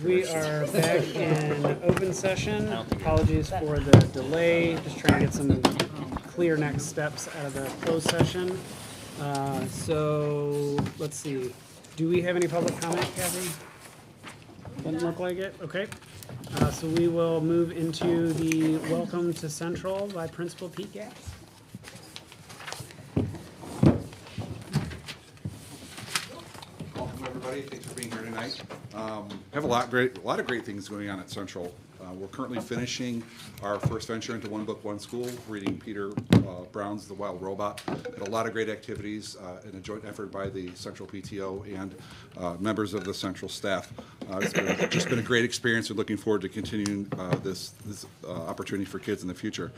We are back in open session. Apologies for the delay. Just trying to get some clear next steps out of the closed session. So let's see. Do we have any public comment, Kathy? Doesn't look like it. Okay. So we will move into the Welcome to Central by Principal Pete Gass. Welcome everybody. Thanks for being here tonight. We have a lot of great things going on at Central. We're currently finishing our first venture into One Book, One School, reading Peter Brown's The Wild Robot. Had a lot of great activities in a joint effort by the Central PTO and members of the Central staff. It's just been a great experience. We're looking forward to continuing this opportunity for kids in the future.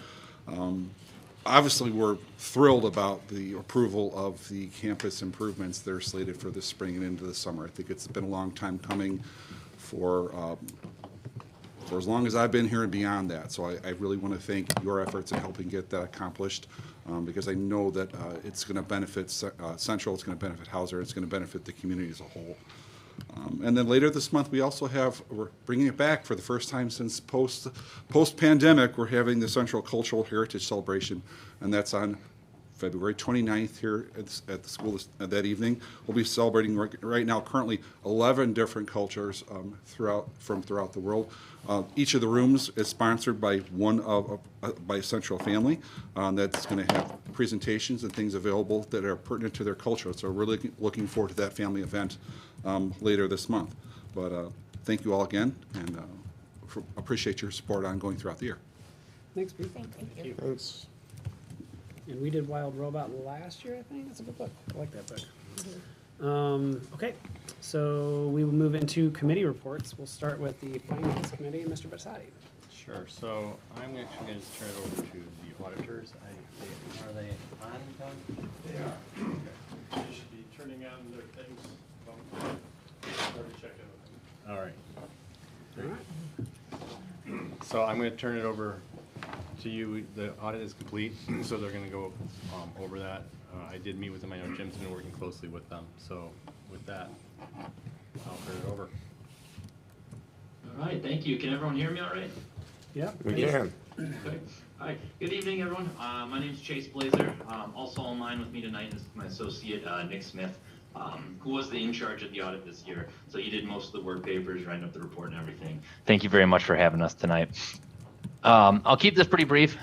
Obviously, we're thrilled about the approval of the campus improvements that are slated for this spring and into the summer. I think it's been a long time coming for as long as I've been here and beyond that. So I really want to thank your efforts in helping get that accomplished, because I know that it's going to benefit Central, it's going to benefit Hauser, it's going to benefit the community as a whole. And then later this month, we're bringing it back for the first time since post-pandemic. We're having the Central Cultural Heritage Celebration, and that's on February 29th here at the school that evening. We'll be celebrating right now currently 11 different cultures throughout the world. Each of the rooms is sponsored by by Central Family that's going to have presentations and things available that are pertinent to their culture. So we're really looking forward to that family event later this month. But thank you all again, and appreciate your support ongoing throughout the year. Thanks, Pete. Thank you. Thanks. And we did Wild Robot last year, I think. That's a good book. I like that book. Okay, so we will move into committee reports. We'll start with the Finance Committee, Mr. Bassati. Sure. So I'm actually going to turn it over to the auditors. Are they on, Don? They are. Okay. They should be turning on their things. Start to check in with them. All right. All right. So I'm going to turn it over to you. The audit is complete, so they're going to go over that. I did meet with them. I know Jim's been working closely with them. So with that, I'll turn it over. All right, thank you. Can everyone hear me all right? Yeah. We can. Okay. All right. Good evening, everyone. My name is Chase Blazer. Also online with me tonight is my associate, Nick Smith, who was in charge of the audit this year. So he did most of the work papers, writing up the report and everything. Thank you very much for having us tonight. I'll keep this pretty brief.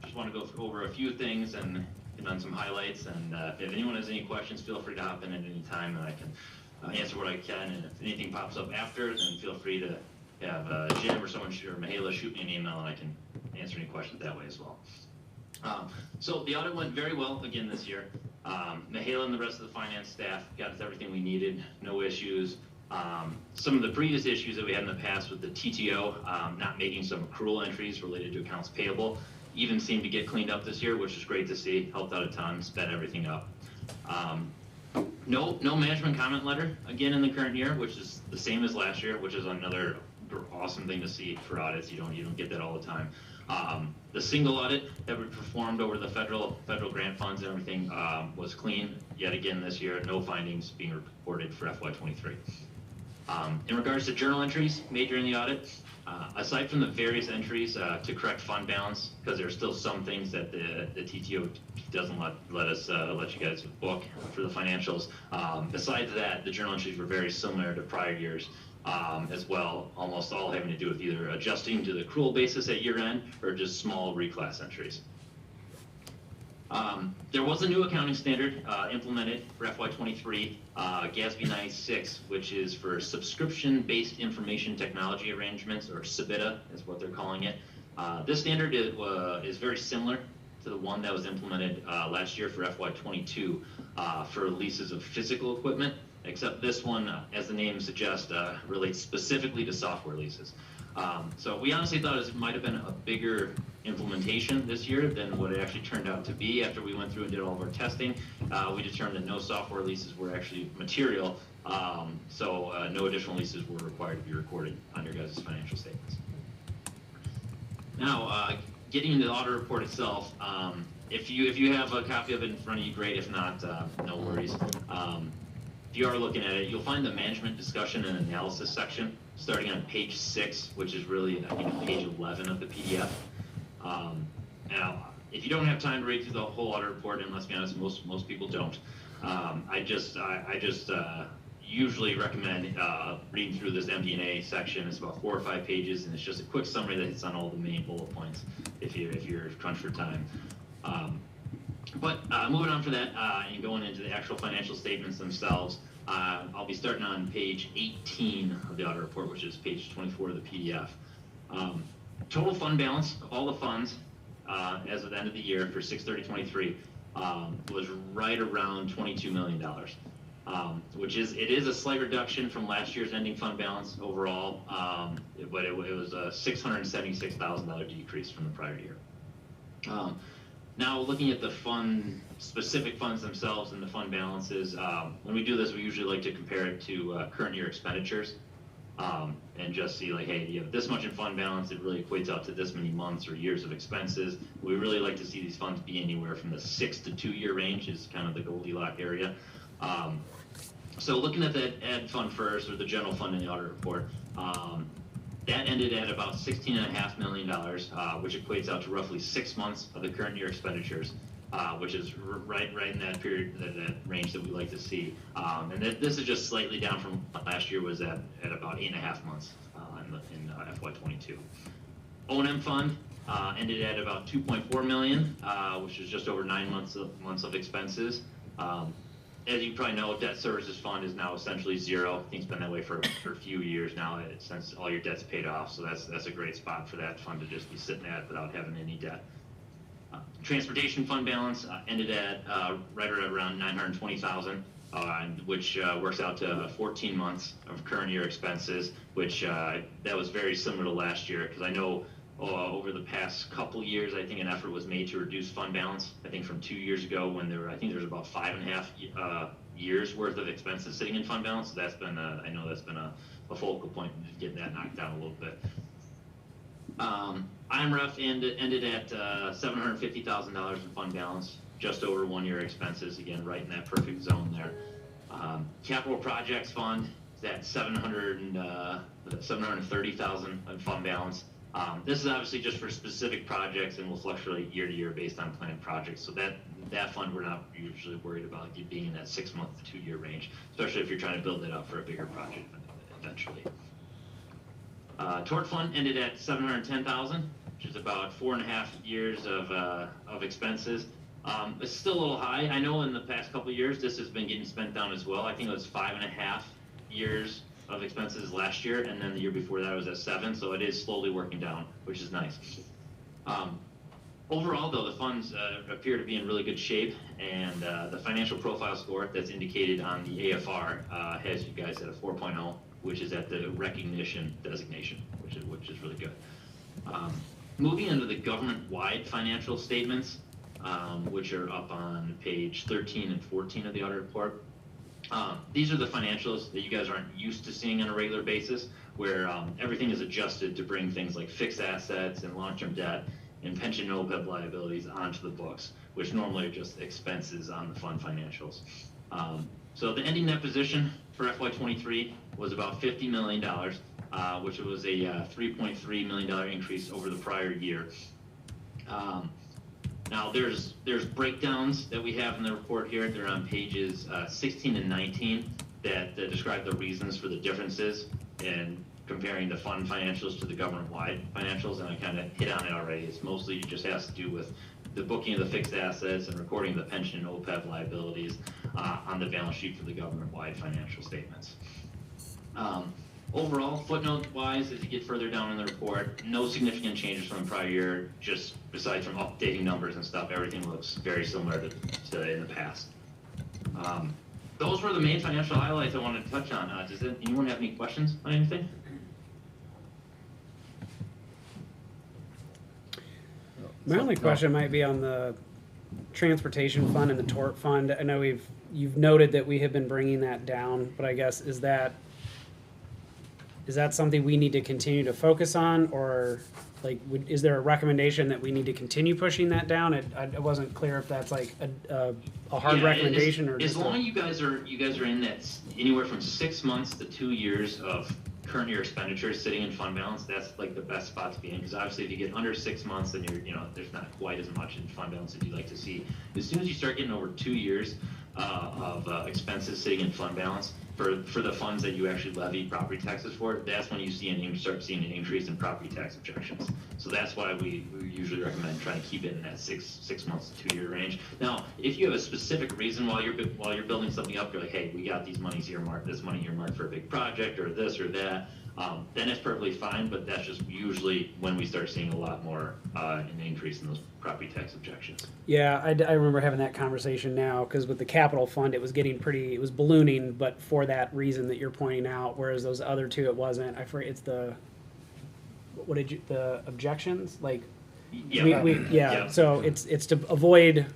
Just want to go over a few things and hit on some highlights. And if anyone has any questions, feel free to hop in at any time, and I can answer what I can. And if anything pops up after, then feel free to have Jim or someone or Mihaela shoot me an email, and I can answer any questions that way as well. So the audit went very well again this year. Mihaela and the rest of the finance staff got us everything we needed, no issues. Some of the previous issues that we had in the past with the TTO not making some accrual entries related to accounts payable even seemed to get cleaned up this year, which is great to see. Helped out a ton, sped everything up. No management comment letter again in the current year, which is the same as last year, which is another awesome thing to see for audits. You don't get that all the time. The single audit that we performed over the federal grant funds and everything was clean yet again this year. No findings being reported for FY23. In regards to journal entries made during the audit, aside from the various entries to correct fund balance, because there are still some things that the TTO doesn't let you guys book for the financials. Besides that, the journal entries were very similar to prior years as well, almost all having to do with either adjusting to the accrual basis at year end or just small reclass entries. There was a new accounting standard implemented for FY23, GASB 96, which is for subscription-based information technology arrangements, or SBITA is what they're calling it. This standard is very similar to the one that was implemented last year for FY22 for leases of physical equipment, except this one, as the name suggests, relates specifically to software leases. So we honestly thought it might have been a bigger implementation this year than what it actually turned out to be. After we went through and did all of our testing, we determined that no software leases were actually material, so no additional leases were required to be recorded on your guys' financial statements. Now, getting into the audit report itself, if you have a copy of it in front of you, great. If not, no worries. If you are looking at it, you'll find the management discussion and analysis section starting on page 6, which is really, I think, page 11 of the PDF. Now, if you don't have time to read through the whole audit report, and let's be honest, most people don't, I just usually recommend reading through this MD&A section. It's about 4 or 5 pages, and it's just a quick summary that hits on all the main bullet points if you're crunched for time. But moving on for that and going into the actual financial statements themselves, I'll be starting on page 18 of the audit report, which is page 24 of the PDF. Total fund balance, all the funds, as of the end of the year for 6/30/23 was right around $22 million. Which is a slight reduction from last year's ending fund balance overall, but it was a $676,000 decrease from the prior year. Now, looking at the specific funds themselves and the fund balances, when we do this, we usually like to compare it to current year expenditures, and just see like, hey, you have this much in fund balance, it really equates out to this many months or years of expenses. We really like to see these funds be anywhere from the 6 to 2 year range is kind of the Goldilocks area. So looking at that ad fund first, or the general fund in the audit report, that ended at about $16.5 million, which equates out to roughly 6 months of the current year expenditures, which is right in that period, that range that we like to see. And this is just slightly down from last year, was at about 8.5 months in FY22. O&M fund ended at about $2.4 million, which is just over 9 months of expenses. As you probably know, debt services fund is now essentially zero. I think it's been that way for a few years now, since all your debt's paid off. So that's a great spot for that fund to just be sitting at without having any debt. Transportation fund balance ended at right around $920,000, which works out to 14 months of current year expenses, which that was very similar to last year, because I know over the past couple years, I think an effort was made to reduce fund balance. I think from 2 years ago, when I think there was about 5.5 years worth of expenses sitting in fund balance. So that's been, I know that's been a focal point, getting that knocked down a little bit. IMREF ended at $750,000 in fund balance, just over 1 year expenses. Again, right in that perfect zone there. Capital projects fund is at $730,000 in fund balance. This is obviously just for specific projects and will fluctuate year to year based on planned projects. So that fund we're not usually worried about being in that 6 month to 2 year range, especially if you're trying to build it up for a bigger project eventually. Tort fund ended at $710,000, which is about 4.5 years of expenses. It's still a little high. I know in the past couple of years this has been getting spent down as well. I think it was 5.5 years of expenses last year, and then the year before that was at 7, so it is slowly working down, which is nice. Overall, though, the funds appear to be in really good shape, and the financial profile score that's indicated on the AFR has you guys at a 4.0, which is at the recognition designation, which is really good. Moving into the government-wide financial statements, which are up on page 13 and 14 of the audit report. These are the financials that you guys aren't used to seeing on a regular basis, where everything is adjusted to bring things like fixed assets and long-term debt and pension and OPEB liabilities onto the books, which normally are just expenses on the fund financials. So the ending net position for FY23 was about $50 million, which was a $3.3 million increase over the prior year. Now there's breakdowns that we have in the report here. They're on pages 16 and 19 that describe the reasons for the differences in comparing the fund financials to the government-wide financials, and I kind of hit on it already. It's mostly just has to do with the booking of the fixed assets and recording the pension and OPEB liabilities on the balance sheet for the government-wide financial statements. Overall, footnote-wise, as you get further down in the report, no significant changes from the prior year, just besides from updating numbers and stuff, everything looks very similar to in the past. Those were the main financial highlights I wanted to touch on. Does anyone have any questions on anything? My only question might be on the transportation fund and the tort fund. I know you've noted that we have been bringing that down, but I guess is that something we need to continue to focus on, or like is there a recommendation that we need to continue pushing that down? I wasn't clear if that's like a hard recommendation or as long as you guys are in that anywhere from 6 months to 2 years of current year expenditures sitting in fund balance, that's like the best spot to be in, because obviously if you get under 6 months, then you're, there's not quite as much in fund balance as you'd like to see. As soon as you start getting over 2 years of expenses sitting in fund balance, for the funds that you actually levy property taxes for, that's when you start seeing an increase in property tax objections. So that's why we usually recommend trying to keep it in that six months to 2 year range. Now, if you have a specific reason while you're building something up, you're like, hey, we got these monies earmarked, this money earmarked for a big project or this or that, then it's perfectly fine. But that's just usually when we start seeing a lot more an increase in those property tax objections. Yeah, I remember having that conversation now, because with the capital fund, it was ballooning, but for that reason that you're pointing out, whereas those other two, it wasn't. I forget, it's the objections? Like, Yeah. yeah, so it's to avoid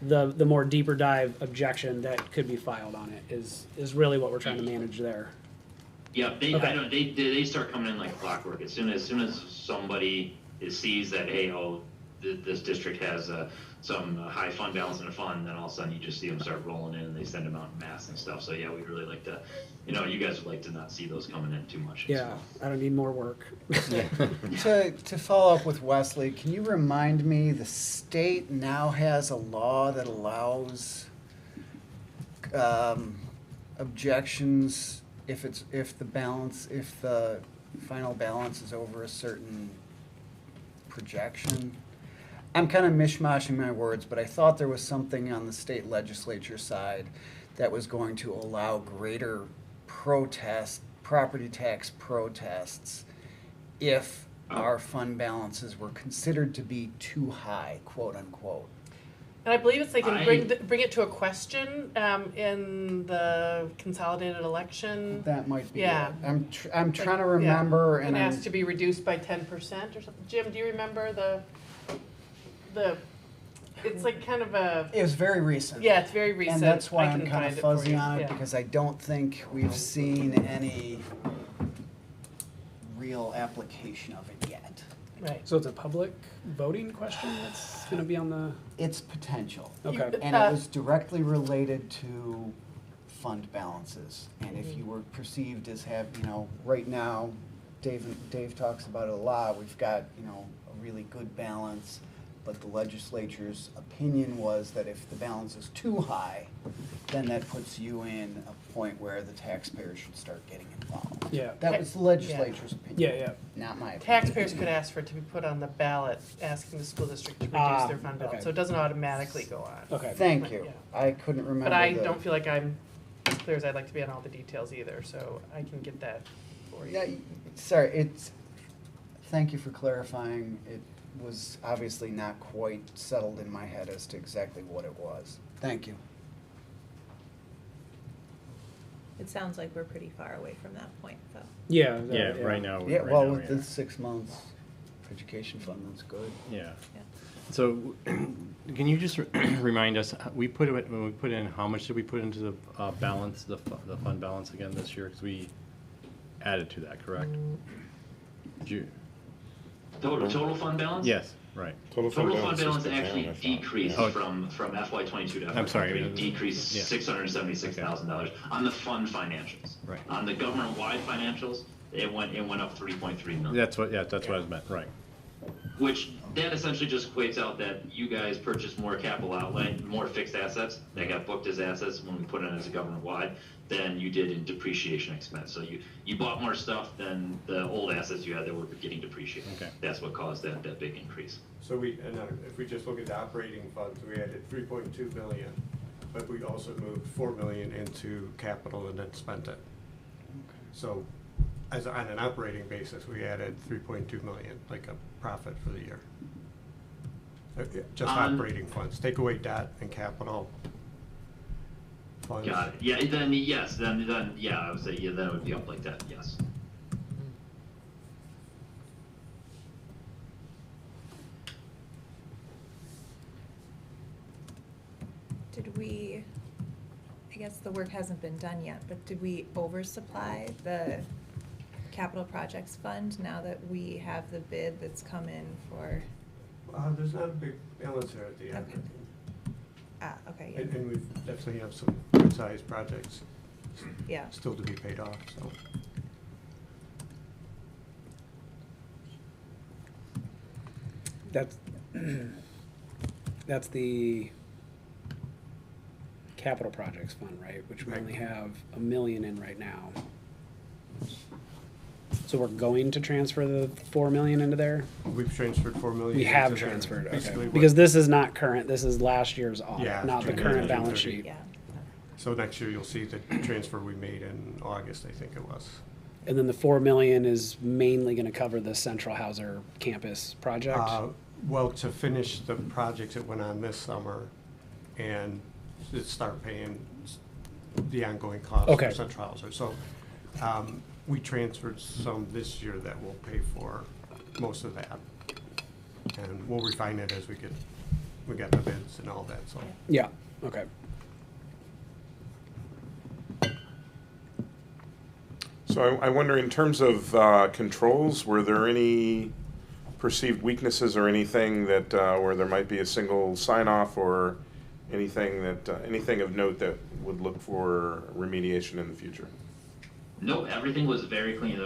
the more deeper dive objection that could be filed on it is really what we're trying to manage there. Yeah, they start coming in like clockwork. As soon as somebody sees that, hey, this district has some high fund balance in a fund, then all of a sudden you just see them start rolling in and they send them out in mass and stuff. So yeah, we'd really like to, you guys would like to not see those coming in too much. Yeah, I don't need more work. To follow up with Wesley, can you remind me, the state now has a law that allows objections if the final balance is over a certain projection? I'm kind of mishmashing my words, but I thought there was something on the state legislature side that was going to allow greater property tax protests, if our fund balances were considered to be too high, quote unquote. And I believe it's they can bring it to a question in the consolidated election. That might be Yeah. it. I'm trying to remember, and asked to be reduced by 10% or something. Jim, do you remember the? It's like kind of a. it was very recent. Yeah, it's very recent. And that's why I I'm can kind find of it for fuzzy you. on it, Yeah. because I don't think we've seen any real application of it yet. Right. So it's a public voting question that's going to be on the. It's potential. Okay. And it was directly related to fund balances. And if you were perceived as right now, Dave talks about it a lot, we've got, a really good balance, but the legislature's opinion was that if the balance is too high, then that puts you in a point where the taxpayer should start getting involved. Yeah. That was the legislature's opinion. Yeah. Not my opinion. Taxpayers could ask for it to be put on the ballot, asking the school district to reduce their fund balance, okay. so it doesn't automatically go on. Okay. Thank you. Yeah. I couldn't remember. But I don't feel like I'm as clear as I'd like to be on all the details either, so I can get that for you. Yeah, sorry, thank you for clarifying. It was obviously not quite settled in my head as to exactly what it was. Thank you. It sounds like we're pretty far away from that point, though. Yeah. Right now. Yeah, right well, now with we the are. 6 months education fund, that's good. Yeah. Yeah. So, can you just remind us, when we put in, how much did we put into the balance, the fund balance again this year? Because we added to that, correct? Did you? Total fund balance? Yes, right. Total fund balance is actually down, I thought. decreased Oh. from FY '22 to FY I'm sorry, '23. Decreased yeah. $676,000 on the fund financials. Right. On the government-wide financials, it went up 3.3 million. That's what I was meant, right. Which that essentially just equates out that you guys purchased more capital outlay, more fixed assets that got booked as assets when we put it as a government-wide than you did in depreciation expense. So you bought more stuff than the old assets you had that were getting depreciated. Okay. That's what caused that big increase. So if we just look at the operating funds, we added 3.2 million, but we also moved 4 million into capital and then spent it. So on an operating basis, we added 3.2 million, like a profit for the year. Just operating funds, take away debt and capital funds. Got it. Yeah, then yes, then yeah, I would say yeah, then it would be up like that, yes. Did we, I guess the work hasn't been done yet, but did we oversupply the capital projects fund now that we have the bid that's come in for? There's not a big balance there at the end. Okay. Okay, yeah. And we definitely have some good-sized projects Yeah. still to be paid off, so. That's, that's the capital projects fund, right? Which we Right. only have $1 million in right now. So we're going to transfer the 4 million into there? We've transferred 4 million. We have into there. transferred, Basically okay. what- Because this is not current, this is last year's audit, Yeah, not the June current 30. balance sheet. Yeah. So next year you'll see the transfer we made in August, I think it was. And then the 4 million is mainly gonna cover the Central Hauser campus project? Well, to finish the projects that went on this summer and to start paying the ongoing costs Okay. for Central Hauser. So we transferred some this year that will pay for most of that. And we'll refine it as we get the bids and all that, so. Yeah, okay. So I wonder, in terms of controls, were there any perceived weaknesses or anything that, where there might be a single sign-off or anything that, anything of note that would look for remediation in the future? No, everything was very clean.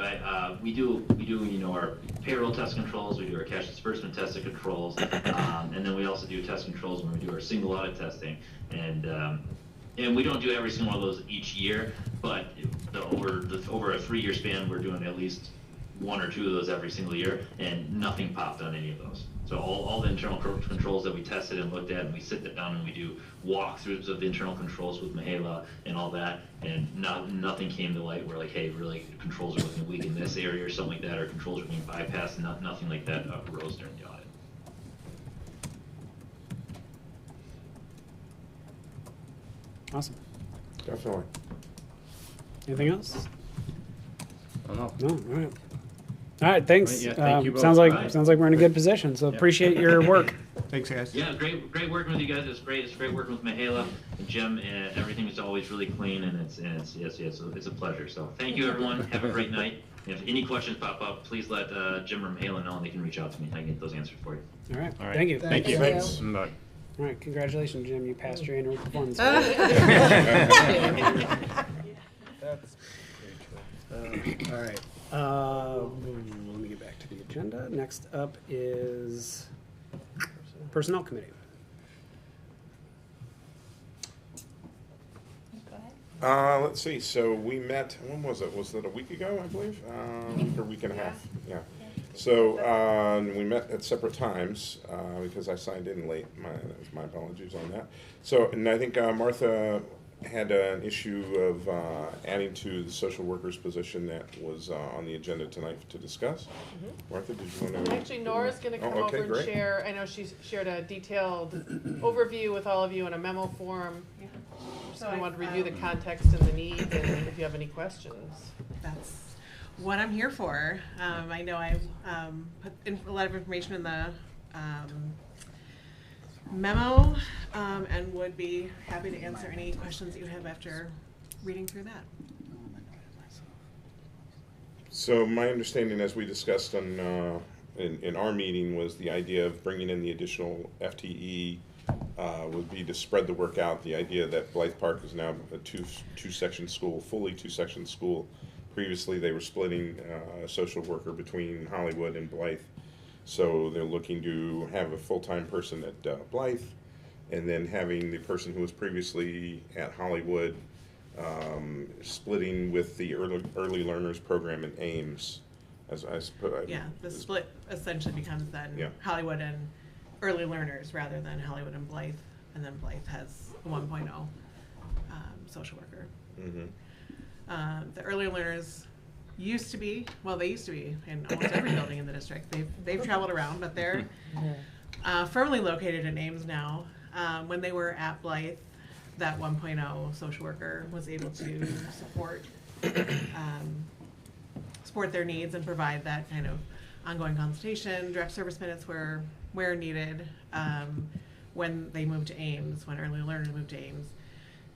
We do, you know, our payroll test controls, we do our cash disbursement test controls, and then we also do test controls when we do our single audit testing. And we don't do every single one of those each year, but over a 3-year span, we're doing at least 1 or 2 of those every single year, and nothing popped on any of those. So all the internal controls that we tested and looked at, and we sit down and we do walkthroughs of the internal controls with Mihaela and all that, and nothing came to light where like, hey, really controls are looking weak in this area or something like that, or controls are being bypassed. Nothing like that arose during the audit. Awesome. Definitely. Anything else? Oh, no. No, all right. All right, thanks. Yeah, thank you both. Sounds like, Bye. sounds like we're in a good position, so Yep. appreciate your work. Thanks, guys. Yeah, great working with you guys. It's great working with Mihaela and Jim. And everything is always really clean, and it's a pleasure. So thank you, everyone. Have a great night. And if any questions pop up, please let Jim or Mihaela know, and they can reach out to me. I can get those answered for you. All right, All right. thank you. Thank you. Thanks. Bye. All right, congratulations, Jim, you passed your annual performance. That's All right, let me get back to the agenda. Next up is Personnel Committee. Go ahead. Let's see, so we met, when was it? Was it a week ago, I believe? Or a week and a half, yeah. So, we met at separate times, because I signed in late, that was my apologies on that. So, and I think Martha had an issue of adding to the social worker's position that was on the agenda tonight to discuss. Martha, did you want to? Actually, Nora's gonna come Oh, okay, over and great. share, I know she's shared a detailed overview with all of you in a memo form. Just So gonna I, want to review the context and the needs, and if you have any questions. That's what I'm here for. I know I've put in a lot of information in the memo, and would be happy to answer any questions that you have after reading through that. So my understanding, as we discussed on, in our meeting, was the idea of bringing in the additional FTE would be to spread the work out. The idea that Blythe Park is now a two-section school, fully two-section school. Previously, they were splitting a social worker between Hollywood and Blythe. So they're looking to have a full-time person at Blythe, and then having the person who was previously at Hollywood splitting with the early learners program in Ames. As I suppose. Yeah, the split essentially becomes then Yeah. Hollywood and early learners rather than Hollywood and Blythe, and then Blythe has a 1.0 social worker. Mm-hmm. The early learners used to be, well, they used to be in almost every building in the district. They've traveled around, but they're firmly located in Ames now. When they were at Blythe, that 1.0 social worker was able to support their needs and provide that kind of ongoing consultation, direct service minutes where needed. When they moved to Ames, when early learners moved to Ames,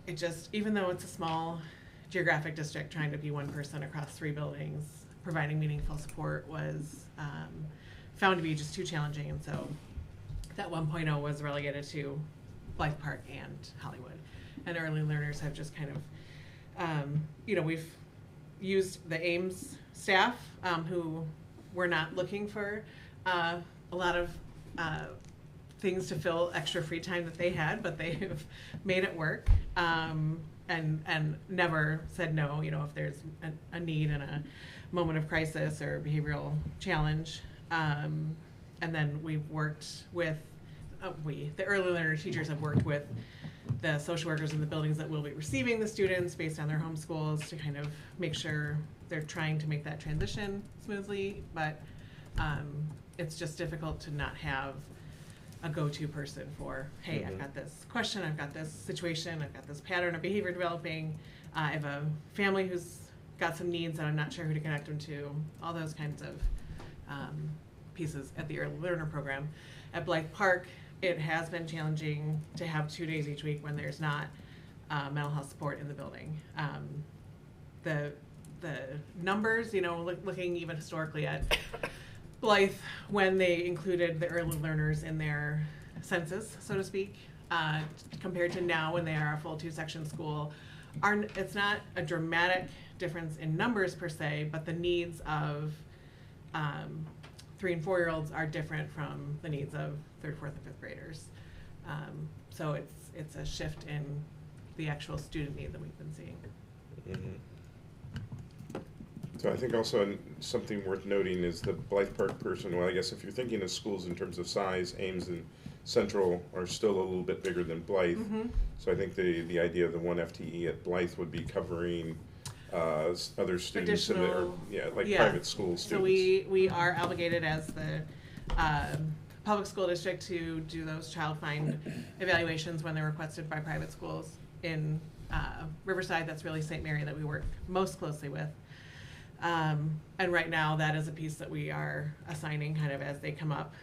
it just, even though it's a small geographic district, trying to be one person across 3 buildings, providing meaningful support was found to be just too challenging, and so that 1.0 was relegated to Blythe Park and Hollywood. And early learners have just kind of, we've used the Ames staff who were not looking for a lot of things to fill extra free time that they had, but they've made it work, and never said no, you know, if there's a need and a moment of crisis or behavioral challenge. And then we've worked with, the early learner teachers have worked with the social workers in the buildings that will be receiving the students based on their home schools to kind of make sure they're trying to make that transition smoothly, but it's just difficult to not have a go-to person for, hey, I've got this question, I've got this situation, I've got this pattern of behavior developing, I have a family who's got some needs and I'm not sure who to connect them to, all those kinds of pieces at the early learner program. At Blythe Park, it has been challenging to have 2 days each week when there's not mental health support in the building. The numbers, you know, looking even historically at Blythe, when they included the early learners in their census, so to speak, compared to now when they are a full 2-section school, it's not a dramatic difference in numbers per se, but the needs of 3 and 4-year-olds are different from the needs of 3rd, 4th, and 5th graders. So it's a shift in the actual student need that we've been seeing. So I think also something worth noting is the Blythe Park person, well, I guess if you're thinking of schools in terms of size, Ames and Central are still a little bit bigger than Blythe. So I think the idea of the 1 FTE at Blythe would be covering other students in there, private school students. So we are obligated as the public school district to do those child find evaluations when they're requested by private schools. In Riverside, that's really St. Mary that we work most closely with. And right now, that is a piece that we are assigning kind of as they come up.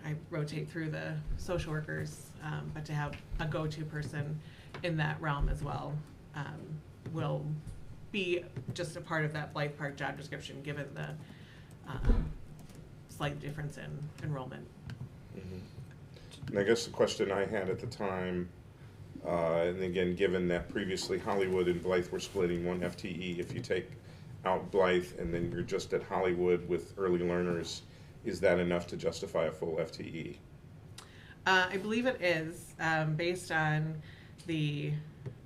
I rotate through the social workers, but to have a go-to person in that realm as well will be just a part of that Blythe Park job description, given the slight difference in enrollment. And I guess the question I had at the time, and again, given that previously Hollywood and Blythe were splitting 1 FTE, if you take out Blythe and then you're just at Hollywood with early learners, is that enough to justify a full FTE? I believe it is, based on the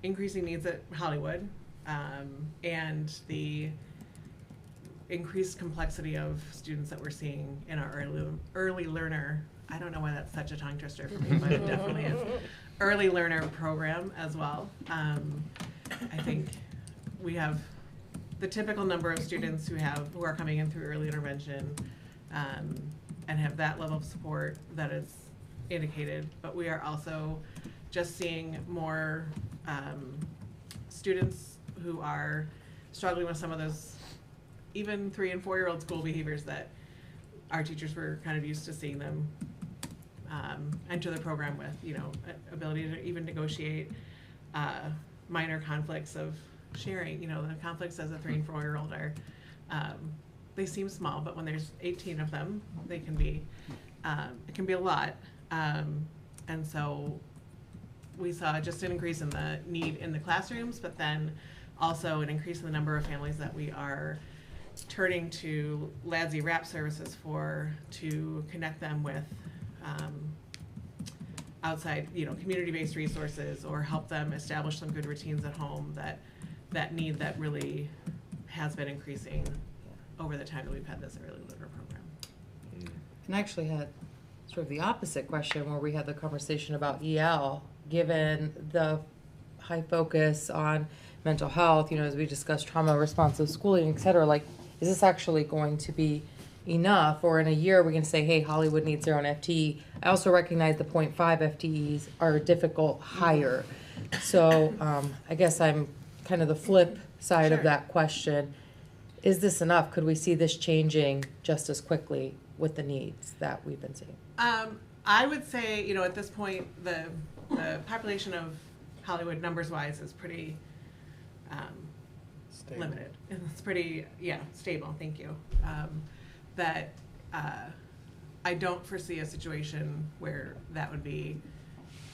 increasing needs at Hollywood and the increased complexity of students that we're seeing in our early learner. I don't know why that's such a tongue twister for me, but it definitely is. Early learner program as well. I think we have the typical number of students who are coming in through early intervention and have that level of support that is indicated, but we are also just seeing more students who are struggling with some of those even 3 and 4-year-old school behaviors that our teachers were kind of used to seeing them enter the program with, you know, ability to even negotiate minor conflicts of sharing. You know, the conflicts as a 3 and 4-year-old are, they seem small, but when there's 18 of them, they can be, it can be a lot. And so we saw just an increase in the need in the classrooms, but then also an increase in the number of families that we are turning to LADSI wrap services to connect them with outside, you know, community-based resources, or help them establish some good routines at home. That need that really has been increasing over the time that we've had this early learner program. And I actually had sort of the opposite question where we had the conversation about EL, given the high focus on mental health, you know, as we discussed trauma responsive schooling, et cetera, like, is this actually going to be enough? Or in a year we can say, hey, Hollywood needs their own FTE. I also recognize the 0.5 FTEs are a difficult hire. So I guess I'm kind of the flip side of that question. Is this enough? Could we see this changing just as quickly with the needs that we've been seeing? I would say, you know, at this point, the population of Hollywood numbers-wise is pretty limited. It's pretty, stable, thank you. I don't foresee a situation where that would be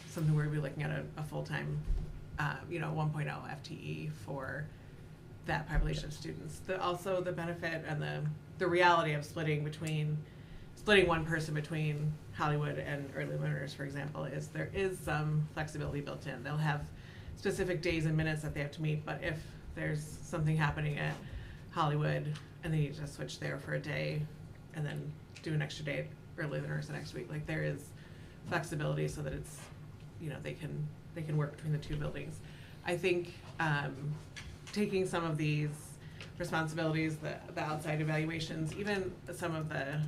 something where we'd be looking at a full-time, 1.0 FTE for that population of students. Also the benefit and the reality of splitting one person between Hollywood and early learners, for example, is there is some flexibility built in. They'll have specific days and minutes that they have to meet, but if there's something happening at Hollywood and they need to switch there for a day and then do an extra day at early learners the next week, like there is flexibility so that it's, you know, they can work between the two buildings. I think taking some of these responsibilities, the outside evaluations, even some of the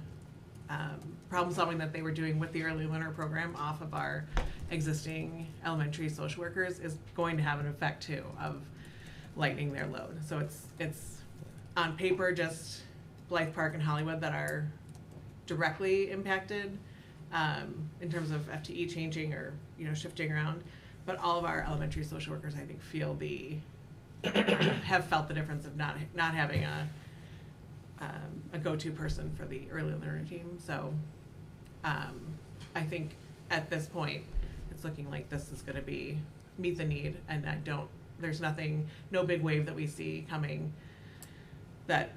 problem solving that they were doing with the early learner program off of our existing elementary social workers is going to have an effect too of lightening their load. So it's on paper just Blythe Park and Hollywood that are directly impacted in terms of FTE changing or, you know, shifting around. But all of our elementary social workers, I think, have felt the difference of not having a go-to person for the early learner team. So I think at this point, it's looking like this is going to meet the need, and there's no big wave that we see coming that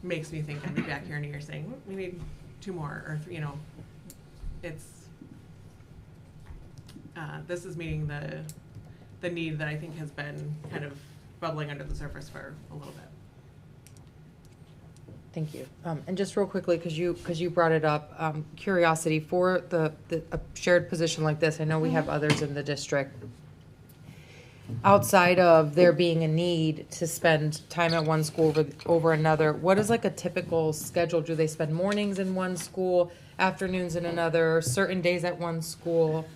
makes me think I'd be back here in a year saying, we need 2 more, or you know, it's this is meeting the need that I think has been kind of bubbling under the surface for a little bit. Thank you. And just real quickly, because you brought it up, curiosity for a shared position like this. I know we have others in the district. Outside of there being a need to spend time at one school over another, what is like a typical schedule? Do they spend mornings in one school, afternoons in another, certain days at one school?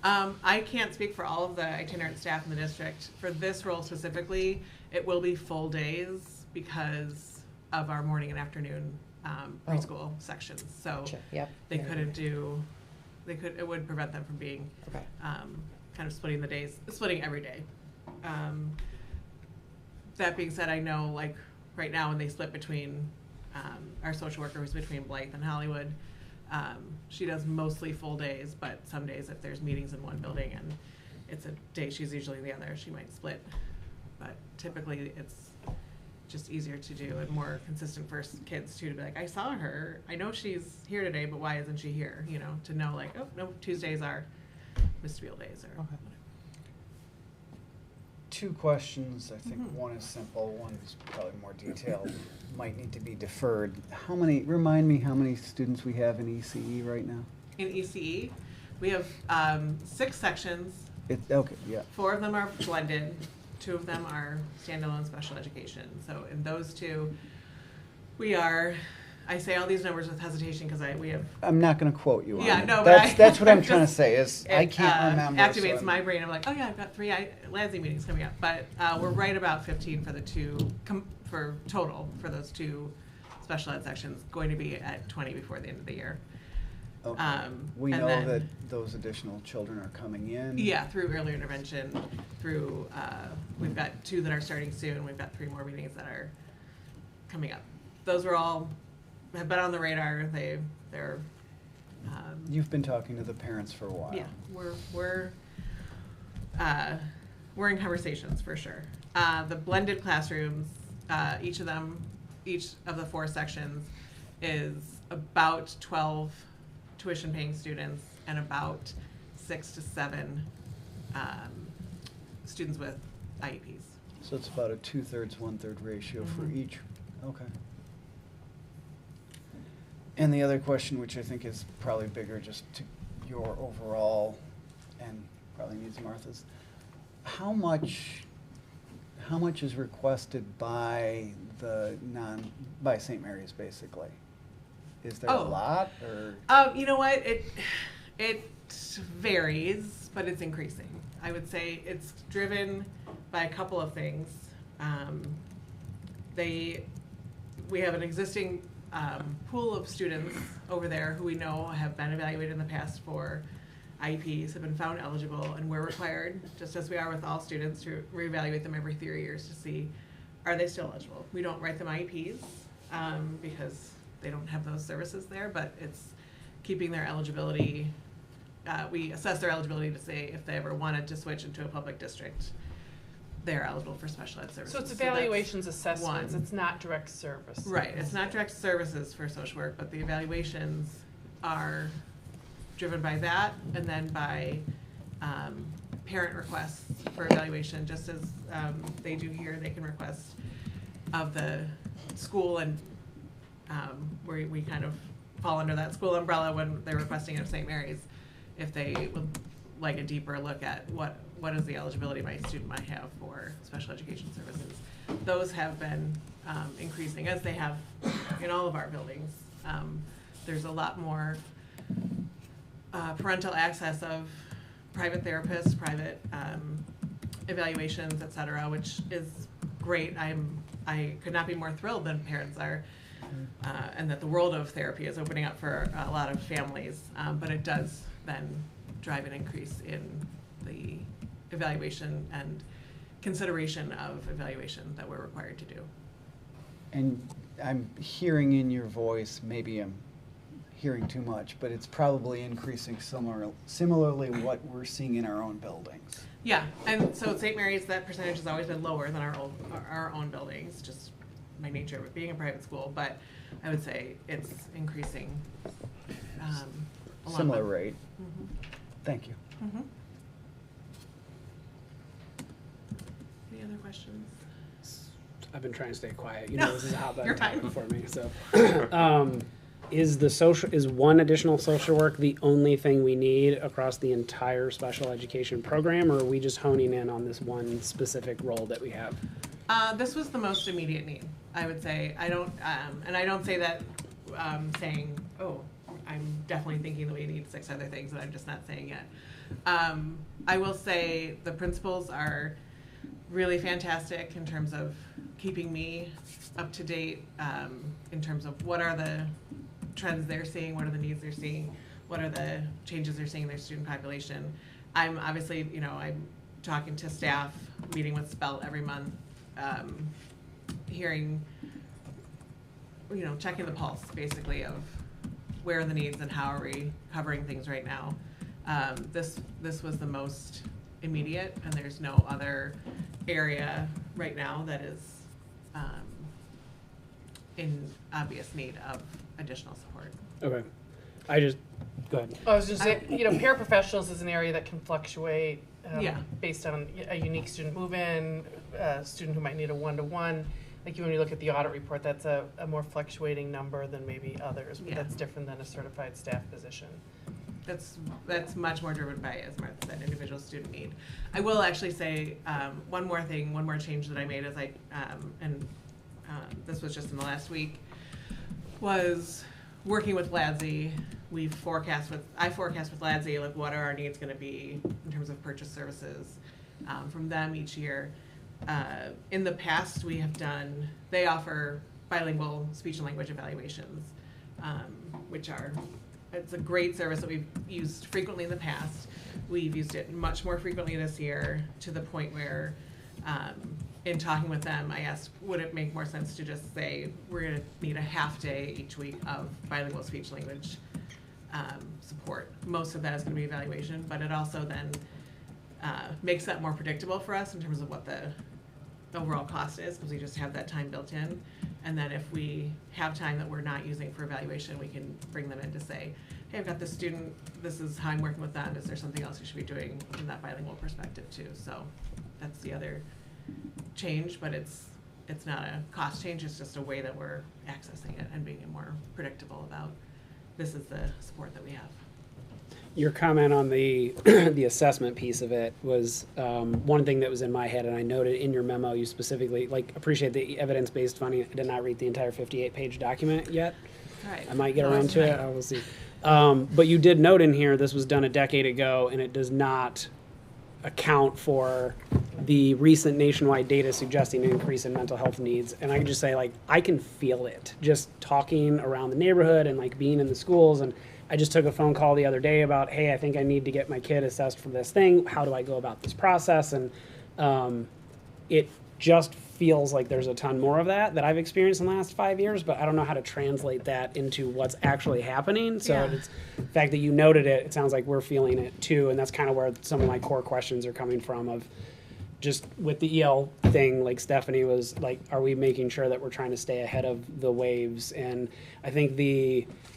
I can't speak for all of the itinerant staff in the district. For this role specifically, it will be full days because of our morning and afternoon preschool sections. So Yep. they couldn't do, it would prevent them from being kind of splitting the days, splitting every day. That being said, I know like right now when they split between our social worker who's between Blythe and Hollywood, she does mostly full days, but some days if there's meetings in one building and it's a day she's usually in the other, she might split. But typically it's just easier to do and more consistent for kids too, to be like, I saw her, I know she's here today, but why isn't she here? You know, to know like, oh no, Tuesdays are vestibule days or whatever. 2 questions. I think one is simple, one is probably more detailed. Might need to be deferred. Remind me how many students we have in ECE right now? In ECE, we have 6 sections. Okay, yeah. 4 of them are blended, 2 of them are standalone special education. So in those 2, we are, I say all these numbers with hesitation because we have. I'm not going to quote you on Yeah, it. no, that's what I'm trying to say is I can't remember. Activates my brain. I'm like, oh yeah, I've got 3 LADSI meetings coming up, but we're right about 15 for the 2 for total for those 2 special ed sections. Going to be at 20 before the end of the year. Okay. We and know then- that those additional children are coming in. Yeah, through early intervention, through we've got 2 that are starting soon. We've got 3 more meetings that are coming up. Those were all have been on the radar. They're. You've been talking to the parents for a while. Yeah, we're in conversations for sure. The blended classrooms, each of the 4 sections is about 12 tuition-paying students and about 6 to 7 students with IEPs. So it's about a 2/3, 1/3 ratio for each. Okay. And the other question, which I think is probably bigger just to your overall, and probably needs Martha's, how much is requested by by St. Mary's basically? Is there a lot or? You know what, it varies, but it's increasing. I would say it's driven by a couple of things. We have an existing pool of students over there who we know have been evaluated in the past for IEPs, have been found eligible, and we're required, just as we are with all students, to reevaluate them every 3 years to see, are they still eligible? We don't write them IEPs because they don't have those services there, but it's keeping their eligibility. We assess their eligibility to say if they ever wanted to switch into a public district, they're eligible for special ed services. So it's evaluations, that's assessments, it's not direct service. Right, it's not direct services for social work, but the evaluations are driven by that, and then by parent requests for evaluation, just as they do here. They can request of the school, and we kind of fall under that school umbrella when they're requesting of St. Mary's, if they would like a deeper look at what is the eligibility my student might have for special education services. Those have been increasing, as they have in all of our buildings. There's a lot more parental access of private therapists, private evaluations, et cetera, which is great. I could not be more thrilled than parents are, and that the world of therapy is opening up for a lot of families. But it does then drive an increase in the evaluation and consideration of evaluation that we're required to do. And I'm hearing in your voice, maybe I'm hearing too much, but it's probably increasing similarly what we're seeing in our own buildings. Yeah, and so at St. Mary's, that percentage has always been lower than our own buildings, just by nature of being a private school. But I would say it's increasing. Similar rate. Mm-hmm. Thank you. Mm-hmm. Any other questions? I've been trying to stay quiet. You know, this is a hot You're button topic fine. for me. So, is one additional social work the only thing we need across the entire special education program, or are we just honing in on this one specific role that we have? This was the most immediate need, I would say. I don't, and I don't say that saying, oh, I'm definitely thinking that we need 6 other things that I'm just not saying yet. I will say the principals are really fantastic in terms of keeping me up to date, in terms of what are the trends they're seeing, what are the needs they're seeing, what are the changes they're seeing in their student population. I'm obviously, I'm talking to staff, meeting with SPELT every month, hearing, checking the pulse basically of where are the needs and how are we covering things right now. This was the most immediate, and there's no other area right now that is in obvious need of additional support. Okay. Go ahead. I was just saying, paraprofessionals is an area that can fluctuate Yeah. based on a unique student move-in, a student who might need a one-to-one. Like when you look at the audit report, that's a more fluctuating number than maybe others, but Yeah. that's different than a certified staff position. That's much more driven by, as Martha said, individual student need. I will actually say one more change that I made as this was just in the last week, was working with LADSI. I forecast with LADSI, like what are our needs going to be in terms of purchase services from them each year. In the past, they offer bilingual speech and language evaluations, it's a great service that we've used frequently in the past. We've used it much more frequently this year, to the point where in talking with them, I asked, would it make more sense to just say, we're going to need a half day each week of bilingual speech language support. Most of that is going to be evaluation, but it also then makes that more predictable for us in terms of what the overall cost is, because we just have that time built in. And then if we have time that we're not using for evaluation, we can bring them in to say, hey, I've got this student, this is how I'm working with them, is there something else you should be doing from that bilingual perspective too? So that's the other change, but it's not a cost change, it's just a way that we're accessing it and being more predictable about this is the support that we have. Your comment on the the assessment piece of it was one thing that was in my head, and I noted in your memo you specifically appreciate the evidence-based funding. I did not read the entire 58-page document yet. Right. I might get around to it. I will see. But you did note in here this was done a decade ago, and it does not account for the recent nationwide data suggesting an increase in mental health needs. And I can just say, I can feel it just talking around the neighborhood and being in the schools. And I just took a phone call the other day about, hey, I think I need to get my kid assessed for this thing. How do I go about this process? And it just feels like there's a ton more of that I've experienced in the last 5 years, but I don't know how to translate that into what's actually happening. So it's the fact that you noted it, it sounds like we're feeling it too. And that's kind of where some of my core questions are coming from of, just with the EL thing, like Stephanie was like, are we making sure that we're trying to stay ahead of the waves? And I think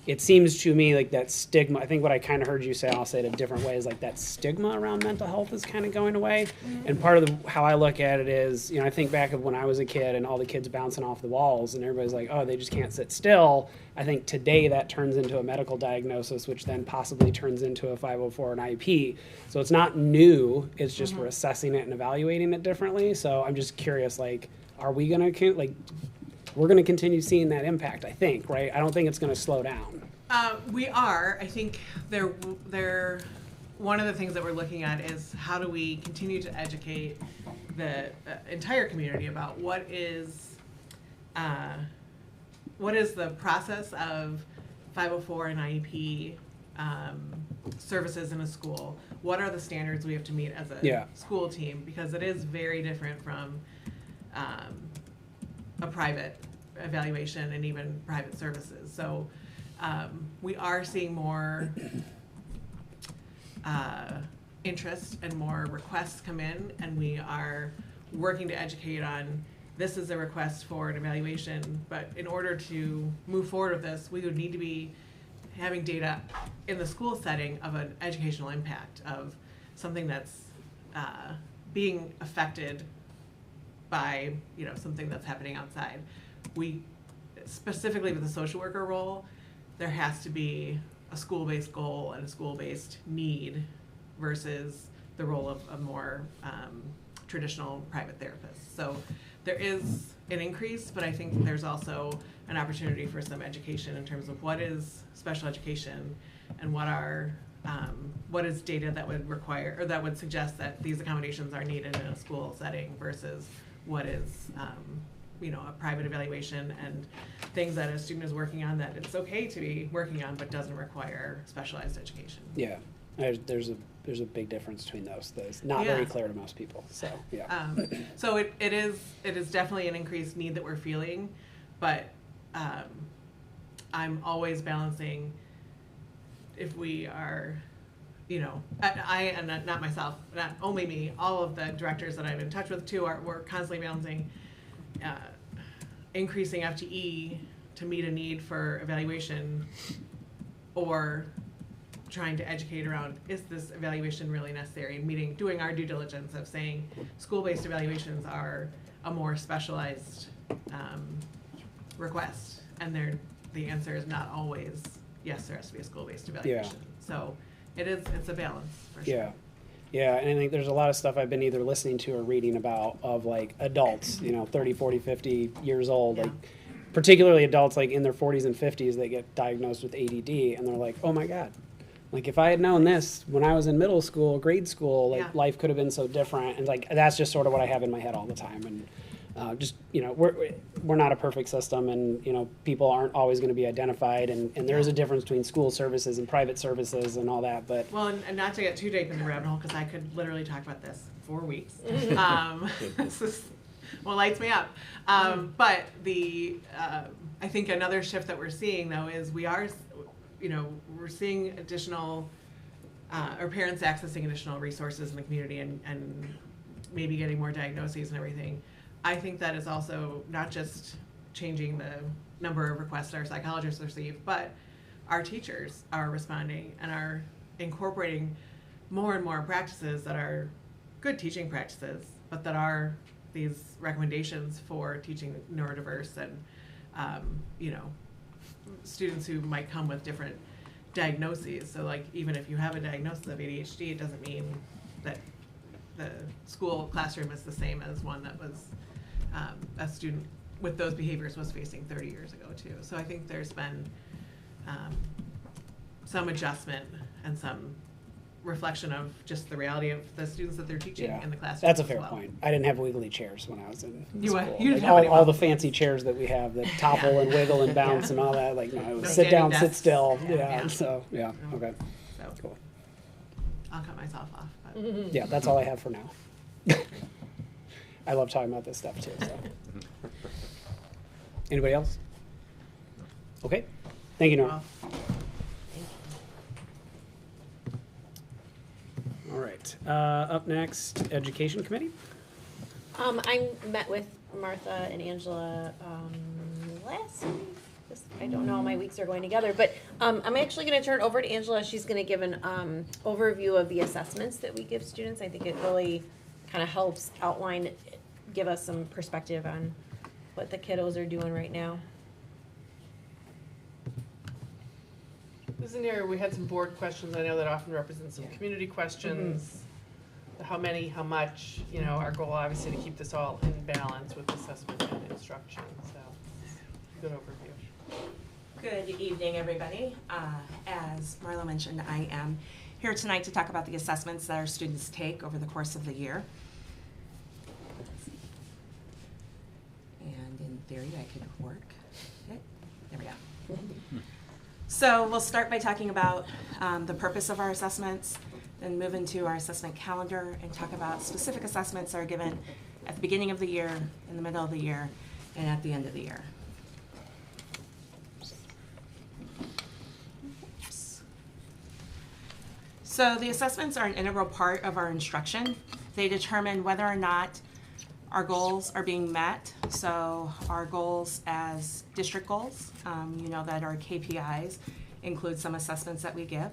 it seems to me like that stigma, I think what I kind of heard you say, I'll say it a different way, is like that stigma around mental health is kind of going away. And part of how I look at it is, I think back of when I was a kid and all the kids bouncing off the walls and everybody's like, oh, they just can't sit still. I think today that turns into a medical diagnosis, which then possibly turns into a 504 and IEP. So it's not new, it's just we're assessing it and evaluating it differently. So I'm just curious, like, are we going to, like, we're going to continue seeing that impact, I think, right? I don't think it's going to slow down. We are. I think one of the things that we're looking at is how do we continue to educate the entire community about what is the process of 504 and IEP services in a school. What are the standards we have to meet as a school team? Because it is very different from a private evaluation and even private services. So we are seeing more interest and more requests come in, and we are working to educate on this is a request for an evaluation, but in order to move forward with this, we would need to be having data in the school setting of an educational impact of something that's being affected by something that's happening outside. We specifically with the social worker role, there has to be a school-based goal and a school-based need versus the role of a more traditional private therapist. So there is an increase, but I think there's also an opportunity for some education in terms of what is special education and what is data that would require or that would suggest that these accommodations are needed in a school setting versus what is a private evaluation and things that a student is working on that it's okay to be working on but doesn't require specialized education. Yeah, there's a big difference between those. That's not very clear to most people. So yeah. So it is definitely an increased need that we're feeling, but I'm always balancing if we are, I and not myself, not only me, all of the directors that I'm in touch with too we're constantly balancing increasing FTE to meet a need for evaluation or trying to educate around, is this evaluation really necessary, and doing our due diligence of saying school-based evaluations are a more specialized request, and the answer is not always yes, there has to be a school-based evaluation. So it's a balance for sure. Yeah, and I think there's a lot of stuff I've been either listening to or reading about of like adults, 30, 40, 50 years old, like particularly adults like in their 40s and 50s that get diagnosed with ADD, and they're like, oh my God, like if I had known this when I was in middle school, grade school, like life could have been so different. And like that's just sort of what I have in my head all the time. And we're not a perfect system, and people aren't always going to be identified, and there is a difference between school services and private services and all that. But and not to get too deep in the rabbit hole, because I could literally talk about this for weeks. This is what lights me up. But I think another shift that we're seeing though is we're seeing additional or parents accessing additional resources in the community and maybe getting more diagnoses and everything. I think that is also not just changing the number of requests our psychologists receive, but our teachers are responding and are incorporating more and more practices that are good teaching practices, but that are these recommendations for teaching neurodiverse and, students who might come with different diagnoses. So like, even if you have a diagnosis of ADHD, it doesn't mean that the school classroom is the same as one that was a student with those behaviors was facing 30 years ago too. So I think there's been some adjustment and some reflection of just the reality of the students that they're teaching in the classroom. That's a fair point. I didn't have wiggly chairs when I was in school. You didn't like all the fancy chairs that we have that topple and wiggle and bounce and all that. Like, no, it was sit down, sit still. So, okay. So, cool. I'll cut myself off. But. Yeah, that's all I have for now. I love talking about this stuff too. So. Anybody else? Okay. Thank you, Nora. All right. Up next, Education Committee. I met with Martha and Angela last week. I don't know how my weeks are going together, but I'm actually going to turn it over to Angela. She's going to give an overview of the assessments that we give students. I think it really kind of helps outline, give us some perspective on what the kiddos are doing right now. This is an area we had some board questions. I know that often represents some community questions. The how many, how much, you know, our goal obviously to keep this all in balance with assessment and instruction, so good overview. Good evening, everybody. As Marlo mentioned, I am here tonight to talk about the assessments that our students take over the course of the year. And in theory, I could work it. There we go. So we'll start by talking about the purpose of our assessments, then move into our assessment calendar and talk about specific assessments that are given at the beginning of the year, in the middle of the year, and at the end of the year. So the assessments are an integral part of our instruction. They determine whether or not our goals are being met. So our goals as district goals, you know that our KPIs include some assessments that we give.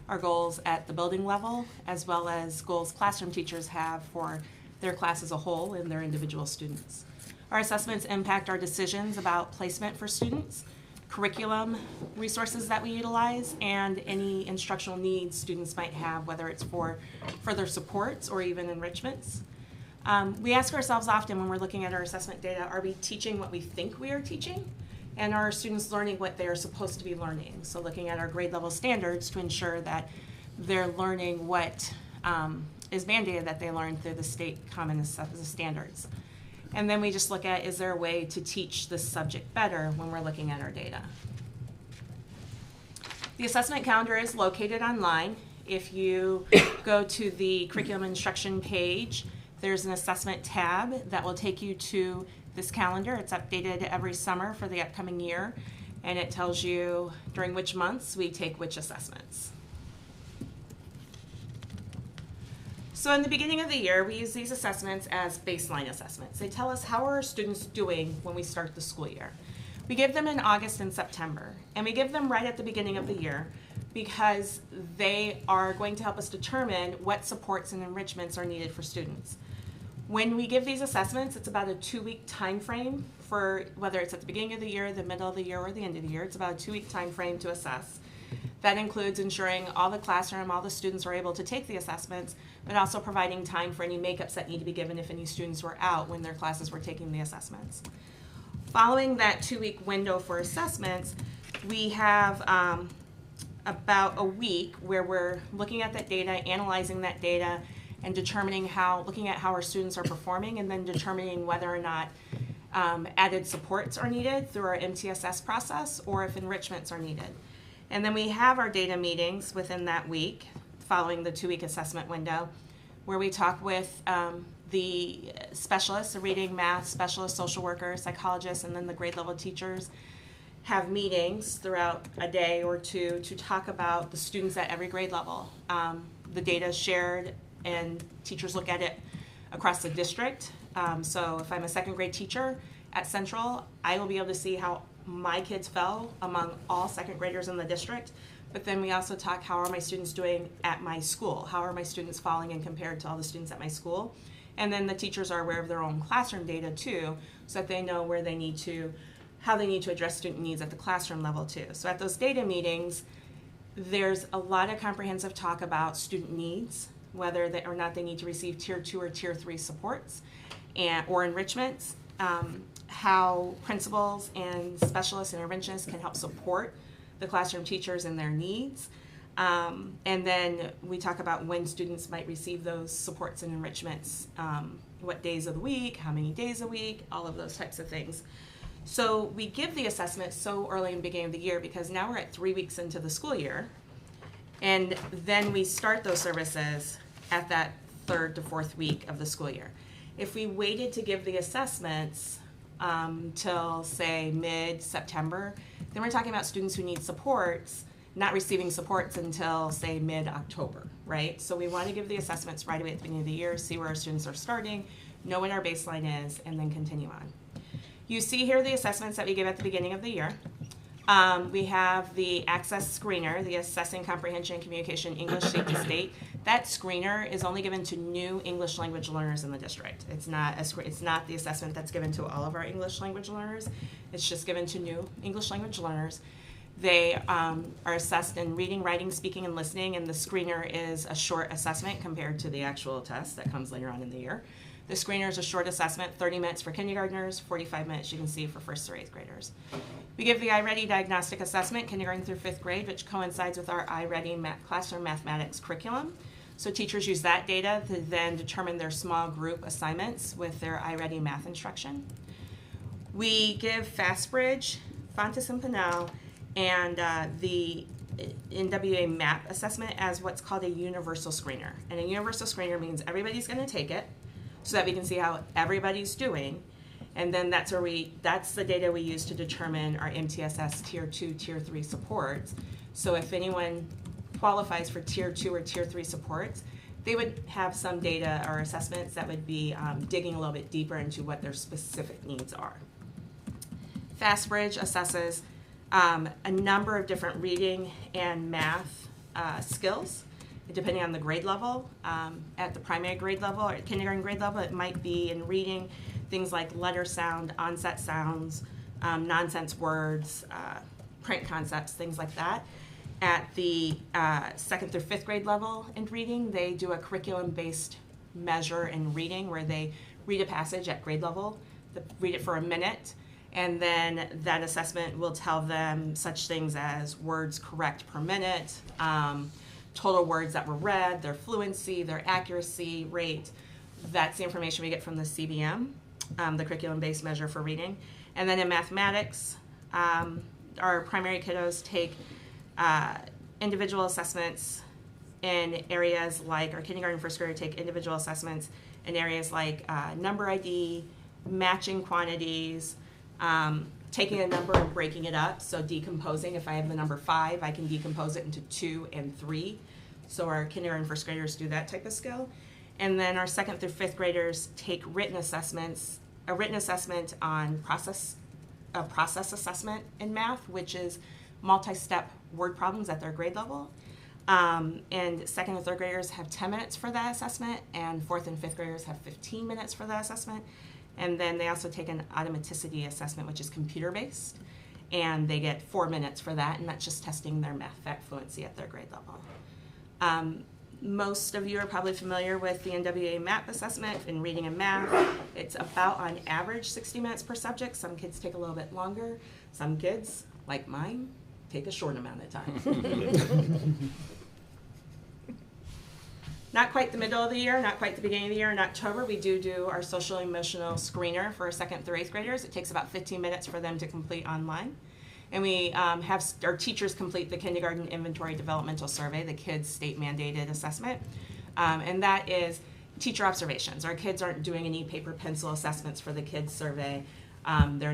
Our goals at the building level, as well as goals classroom teachers have for their class as a whole and their individual students. Our assessments impact our decisions about placement for students, curriculum resources that we utilize, and any instructional needs students might have, whether it's for further supports or even enrichments. We ask ourselves often when we're looking at our assessment data, are we teaching what we think we are teaching? And are students learning what they are supposed to be learning? So looking at our grade level standards to ensure that they're learning what is mandated that they learn through the state common standards. And then we just look at, is there a way to teach this subject better when we're looking at our data? The assessment calendar is located online. If you go to the curriculum instruction page, there's an assessment tab that will take you to this calendar. It's updated every summer for the upcoming year, and it tells you during which months we take which assessments. So in the beginning of the year, we use these assessments as baseline assessments. They tell us how are our students doing when we start the school year. We give them in August and September, and we give them right at the beginning of the year because they are going to help us determine what supports and enrichments are needed for students. When we give these assessments, it's about a 2-week time frame for whether it's at the beginning of the year, the middle of the year, or the end of the year. It's about a 2-week time frame to assess. That includes ensuring all the classroom, all the students are able to take the assessments, but also providing time for any makeups that need to be given if any students were out when their classes were taking the assessments. Following that 2-week window for assessments, we have about a week where we're looking at that data, analyzing that data, and determining looking at how our students are performing, and then determining whether or not added supports are needed through our MTSS process or if enrichments are needed. And then we have our data meetings within that week following the 2-week assessment window where we talk with the specialists, the reading, math specialists, social workers, psychologists, and then the grade level teachers have meetings throughout a day or two to talk about the students at every grade level. The data is shared and teachers look at it across the district. So if I'm a second grade teacher at Central, I will be able to see how my kids fell among all second graders in the district. But then we also talk, how are my students doing at my school? How are my students falling in compared to all the students at my school? And then the teachers are aware of their own classroom data too, so that they know where they need to, how they need to address student needs at the classroom level too. So at those data meetings, there's a lot of comprehensive talk about student needs, whether or not they need to receive Tier 2 or Tier 3 supports or enrichments, how principals and specialists and interventionists can help support the classroom teachers and their needs. And then we talk about when students might receive those supports and enrichments, what days of the week, how many days a week, all of those types of things. So we give the assessment so early in the beginning of the year because now we're at 3 weeks into the school year. And then we start those services at that 3rd to 4th week of the school year. If we waited to give the assessments till, say, mid-September, then we're talking about students who need supports, not receiving supports until, say, mid-October, right? So we want to give the assessments right away at the beginning of the year, see where our students are starting, know what our baseline is, and then continue on. You see here the assessments that we give at the beginning of the year. We have the Access Screener, the Assessing Comprehension and Communication English State to State. That screener is only given to new English language learners in the district. It's not the assessment that's given to all of our English language learners. It's just given to new English language learners. They are assessed in reading, writing, speaking, and listening, and the screener is a short assessment compared to the actual test that comes later on in the year. The screener is a short assessment, 30 minutes for kindergartners, 45 minutes you can see for 1st through 8th graders. We give the iReady diagnostic assessment, kindergarten through 5th grade, which coincides with our iReady classroom mathematics curriculum. So teachers use that data to then determine their small group assignments with their iReady math instruction. We give FastBridge, Fontes and Pinnell, and the NWA MAP assessment as what's called a universal screener. And a universal screener means everybody's going to take it so that we can see how everybody's doing. And then that's the data we use to determine our MTSS Tier 2, Tier 3 supports. So if anyone qualifies for Tier 2 or Tier 3 supports, they would have some data or assessments that would be digging a little bit deeper into what their specific needs are. FastBridge assesses a number of different reading and math skills, depending on the grade level. At the primary grade level or kindergarten grade level, it might be in reading things like letter sound, onset sounds, nonsense words, print concepts, things like that. At the 2nd through 5th grade level in reading, they do a curriculum-based measure in reading where they read a passage at grade level, read it for a minute, and then that assessment will tell them such things as words correct per minute, total words that were read, their fluency, their accuracy rate. That's the information we get from the CBM, the curriculum-based measure for reading. And then in mathematics, our primary kiddos take individual assessments in areas like, our kindergarten first grader take individual assessments in areas like number ID, matching quantities, taking a number and breaking it up, so decomposing. If I have the number 5, I can decompose it into 2 and 3. So our kindergarten first graders do that type of skill. And then our 2nd through 5th graders take written assessments, a written assessment on process assessment in math, which is multi-step word problems at their grade level. And 2nd and 3rd graders have 10 minutes for that assessment, and 4th and 5th graders have 15 minutes for that assessment. And then they also take an automaticity assessment, which is computer-based, and they get 4 minutes for that, and that's just testing their math fluency at their grade level. Most of you are probably familiar with the NWA MAP assessment in reading and math. It's about, on average, 60 minutes per subject. Some kids take a little bit longer. Some kids, like mine, take a short amount of time. Not quite the middle of the year, not quite the beginning of the year. In October, we do our social emotional screener for 2nd through 8th graders. It takes about 15 minutes for them to complete online. And we have our teachers complete the kindergarten inventory developmental survey, the kids state mandated assessment. And that is teacher observations. Our kids aren't doing any paper pencil assessments for the kids survey. They're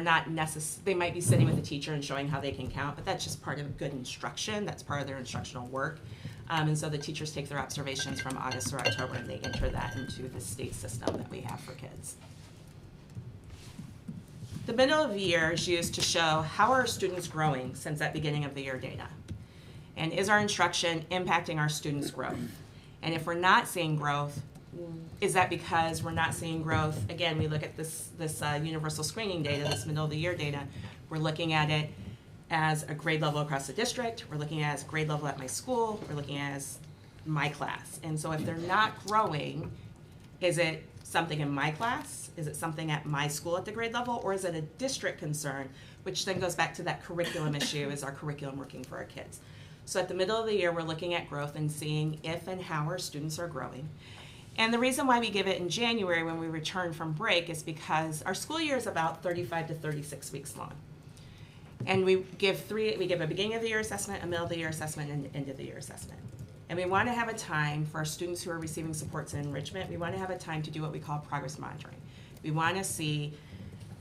not necessary. They might be sitting with the teacher and showing how they can count, but that's just part of good instruction. That's part of their instructional work. And so the teachers take their observations from August or October and they enter that into the state system that we have for kids. The middle of the year is used to show how are our students growing since that beginning of the year data. And is our instruction impacting our students' growth? And if we're not seeing growth, is that because we're not seeing growth? Again, we look at this universal screening data, this middle of the year data. We're looking at it as a grade level across the district. We're looking at it as grade level at my school. We're looking at it as my class. And so if they're not growing, is it something in my class? Is it something at my school at the grade level? Or is it a district concern, which then goes back to that curriculum issue, is our curriculum working for our kids? So at the middle of the year, we're looking at growth and seeing if and how our students are growing. And the reason why we give it in January when we return from break is because our school year is about 35 to 36 weeks long. And we give a beginning of the year assessment, a middle of the year assessment, and an end of the year assessment. And we want to have a time for our students who are receiving supports and enrichment, we want to have a time to do what we call progress monitoring. We want to see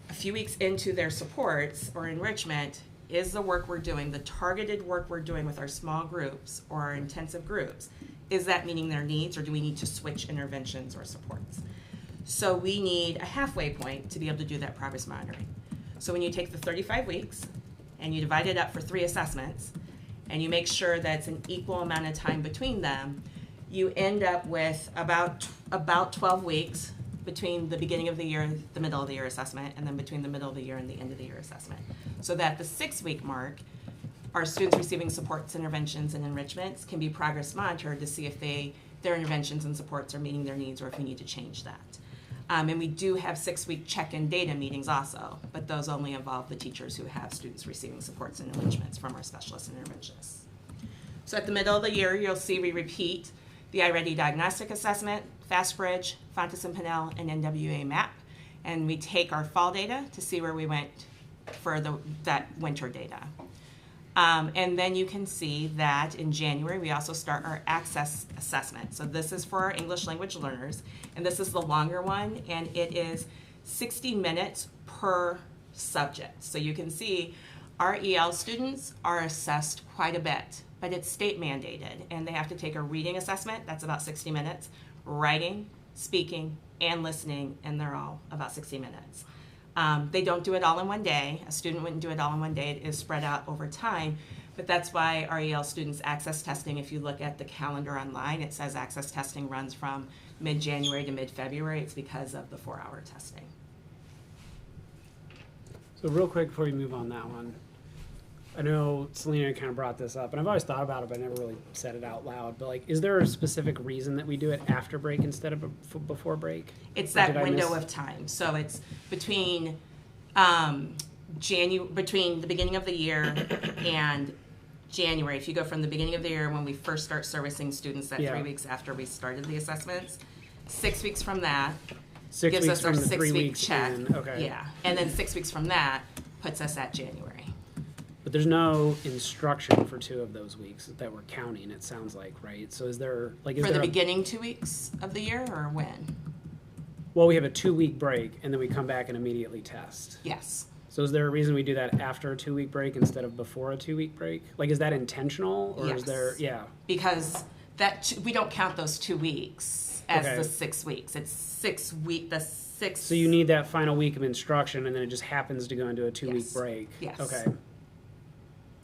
a few weeks into their supports or enrichment, is the work we're doing, the targeted work we're doing with our small groups or our intensive groups, is that meeting their needs, or do we need to switch interventions or supports? So we need a halfway point to be able to do that progress monitoring. So when you take the 35 weeks and you divide it up for 3 assessments, and you make sure that it's an equal amount of time between them, you end up with about 12 weeks between the beginning of the year, the middle of the year assessment, and then between the middle of the year and the end of the year assessment. So that the 6-week mark, our students receiving supports, interventions, and enrichments can be progress monitored to see if their interventions and supports are meeting their needs or if we need to change that. And we do have 6-week check-in data meetings also, but those only involve the teachers who have students receiving supports and enrichments from our specialists and interventionists. So at the middle of the year, you'll see we repeat the iReady Diagnostic Assessment, FastBridge, Fontes and Pinnell, and NWA MAP, and we take our fall data to see where we went for that winter data. And then you can see that in January, we also start our access assessment. So this is for our English language learners, and this is the longer one, and it is 60 minutes per subject. So you can see our EL students are assessed quite a bit, but it's state mandated, and they have to take a reading assessment, that's about 60 minutes, writing, speaking, and listening, and they're all about 60 minutes. They don't do it all in one day. A student wouldn't do it all in one day. It is spread out over time, but that's why our EL students access testing, if you look at the calendar online, it says access testing runs from mid-January to mid-February. It's because of the 4-hour testing. So real quick before you move on that one, I know Selena kind of brought this up, and I've always thought about it, but I never really said it out loud. But like, is there a specific reason that we do it after break instead of before break? It's Or that did I window miss- of time. So it's between between the beginning of the year and January. If you go from the beginning of the year when we first start servicing students, that Yeah. 3 weeks after we started the assessments, 6 weeks from that 6 gives weeks us our from the 3 6-week weeks check. in, okay. Yeah, and then 6 weeks from that puts us at January. But there's no instruction for 2 of those weeks that we're counting, it sounds like, right? So is there, like, is For the there a- beginning 2 weeks of the year, or when? well, we have a 2-week break, and then we come back and immediately test. Yes. So is there a reason we do that after a 2-week break instead of before a 2-week break? Like, is that intentional, or is Yes. there, yeah, Because we don't count those 2 weeks as Okay. the 6 weeks. It's 6 week, the 6. so you need that final week of instruction, and then it just happens to go into a 2-week Yes. break? Yes. Okay,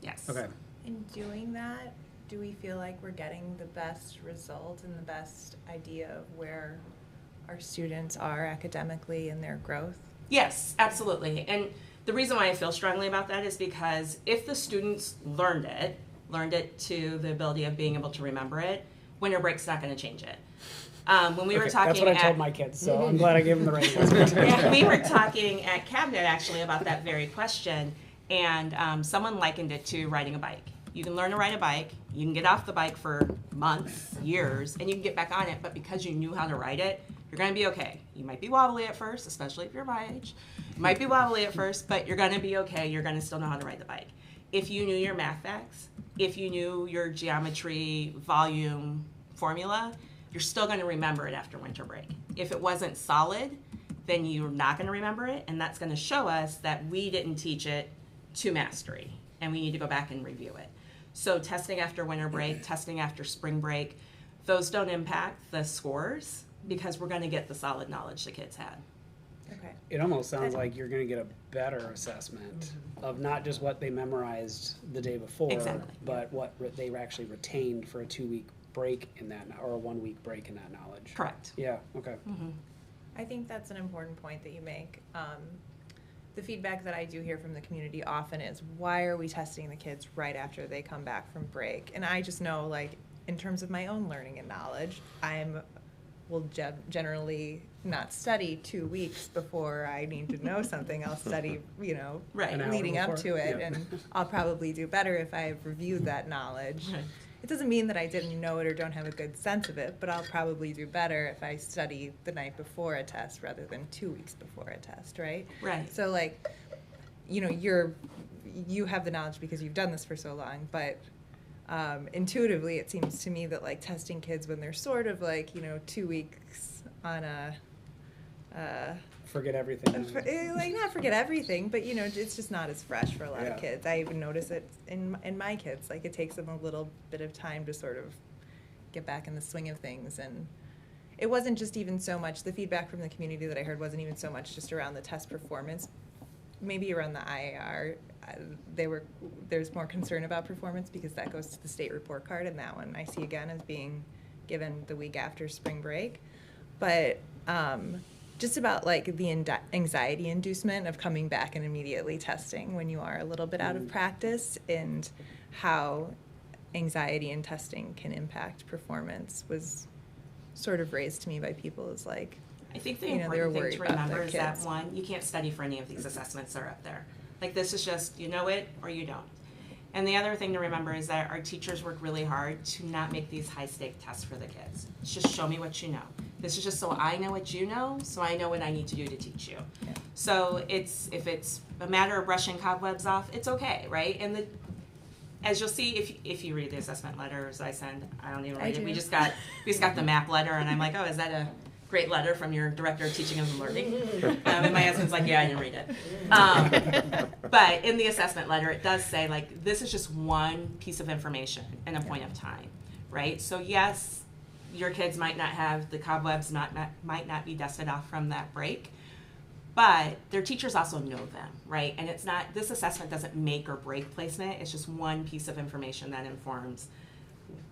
Yes. okay. In doing that, do we feel like we're getting the best result and the best idea of where our students are academically in their growth? Yes, absolutely. And the reason why I feel strongly about that is because if the students learned it to the ability of being able to remember it, winter break's not going to change it. When we were Okay, talking that's what I at, told my kids, so I'm glad I gave them the right answer. yeah, we were talking at cabinet actually about that very question, and someone likened it to riding a bike. You can learn to ride a bike, you can get off the bike for months, years, and you can get back on it, but because you knew how to ride it, you're going to be okay. You might be wobbly at first, especially if you're my age. You might be wobbly at first, but you're going to be okay. You're going to still know how to ride the bike. If you knew your math facts, if you knew your geometry volume formula, you're still going to remember it after winter break. If it wasn't solid, then you're not going to remember it, and that's going to show us that we didn't teach it to mastery, and we need to go back and review it. So testing after winter break, testing after spring break, those don't impact the scores because we're going to get the solid knowledge the kids had. Okay. It almost sounds like you're going to get a better assessment of not just what they memorized the day before, Exactly. but what they actually retained for a 2-week break in that, or a 1-week break in that knowledge. Correct. Yeah, okay. I think that's an important point that you make. The feedback that I do hear from the community often is, why are we testing the kids right after they come back from break? And I just know, like, in terms of my own learning and knowledge, will generally not study 2 weeks before I need to know something. I'll study, Right. An hour leading up before? to it, Yeah. and I'll probably do better if I've reviewed that knowledge. Right. It doesn't mean that I didn't know it or don't have a good sense of it, but I'll probably do better if I study the night before a test rather than 2 weeks before a test, right? Right. So, like, you have the knowledge because you've done this for so long, but intuitively it seems to me that, like, testing kids when they're sort of like, 2 weeks on a Forget everything. like, not forget everything, but it's just not as fresh for a lot Yeah. of kids. I even notice it in my kids. Like, it takes them a little bit of time to sort of get back in the swing of things, and it wasn't just even so much, the feedback from the community that I heard wasn't even so much just around the test performance, maybe around the IAR. There's more concern about performance because that goes to the state report card, and that one I see again as being given the week after spring break. But just about like the anxiety inducement of coming back and immediately testing when you are a little bit out of practice, and how anxiety and testing can impact performance was sort of raised to me by people as like, I think the you know, they were important thing worried to about remember their is that, kids. one, you can't study for any of these assessments that are up there. Like, this is just, you know it or you don't. And the other thing to remember is that our teachers work really hard to not make these high-stake tests for the kids. It's just show me what you know. This is just so I know what you know, so I know what I need to do to teach you. Yeah. So if it's a matter of brushing cobwebs off, it's okay, right? And as you'll see, if you read the assessment letters I send, I don't even read it. We just got the MAP letter, and I'm like, oh, is that a great letter from your director of teaching and learning? And my husband's like, yeah, I didn't read it. But in the assessment letter, it does say, like, this is just one piece of information in a point of time, right? So yes, your kids might not have the cobwebs, might not be dusted off from that break, but their teachers also know them, right? And it's not, this assessment doesn't make or break placement. It's just one piece of information that informs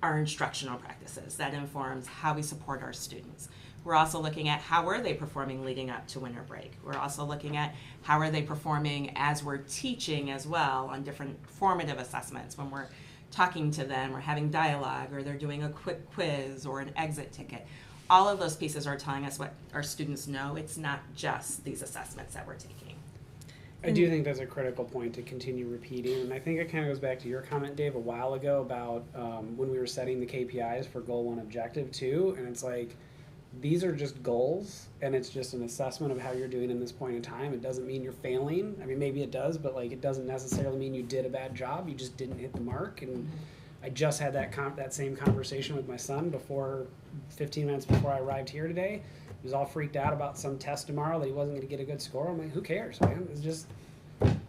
our instructional practices, that informs how we support our students. We're also looking at how are they performing leading up to winter break. We're also looking at how are they performing as we're teaching as well on different formative assessments. When we're talking to them, we're having dialogue, or they're doing a quick quiz or an exit ticket. All of those pieces are telling us what our students know. It's not just these assessments that we're taking. I do think that's a critical point to continue repeating, and I think it kind of goes back to your comment, Dave, a while ago about when we were setting the KPIs for Goal 1, Objective 2, and it's like, these are just goals, and it's just an assessment of how you're doing in this point in time. It doesn't mean you're failing. I mean, maybe it does, but like, it doesn't necessarily mean you did a bad job. You just didn't hit the mark. And I just had that same conversation with my son 15 minutes before I arrived here today. He was all freaked out about some test tomorrow that he wasn't going to get a good score. I'm like, who cares, man? It's just,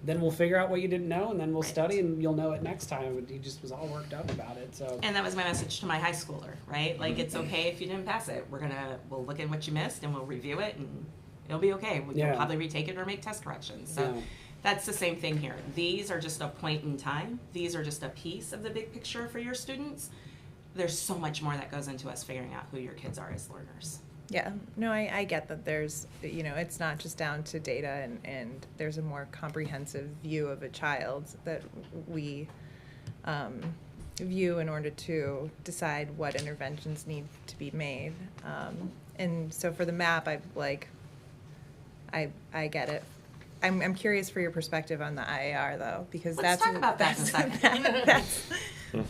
then we'll figure out what you didn't know, and then we'll study, and you'll know it next time. But he just was all worked up about it. So. And that was my message to my high schooler, right? Like, it's okay if you didn't pass it. We'll look at what you missed, and we'll review it, and it'll be okay. We'll probably retake it or make test corrections. So that's the same thing here. These are just a point in time. These are just a piece of the big picture for your students. There's so much more that goes into us figuring out who your kids are as learners. Yeah, no, I get that there's, you know, it's not just down to data, and there's a more comprehensive view of a child that we view in order to decide what interventions need to be made. And so for the MAP, I get it. I'm curious for your perspective on the IAR though, because Let's talk about that in a second.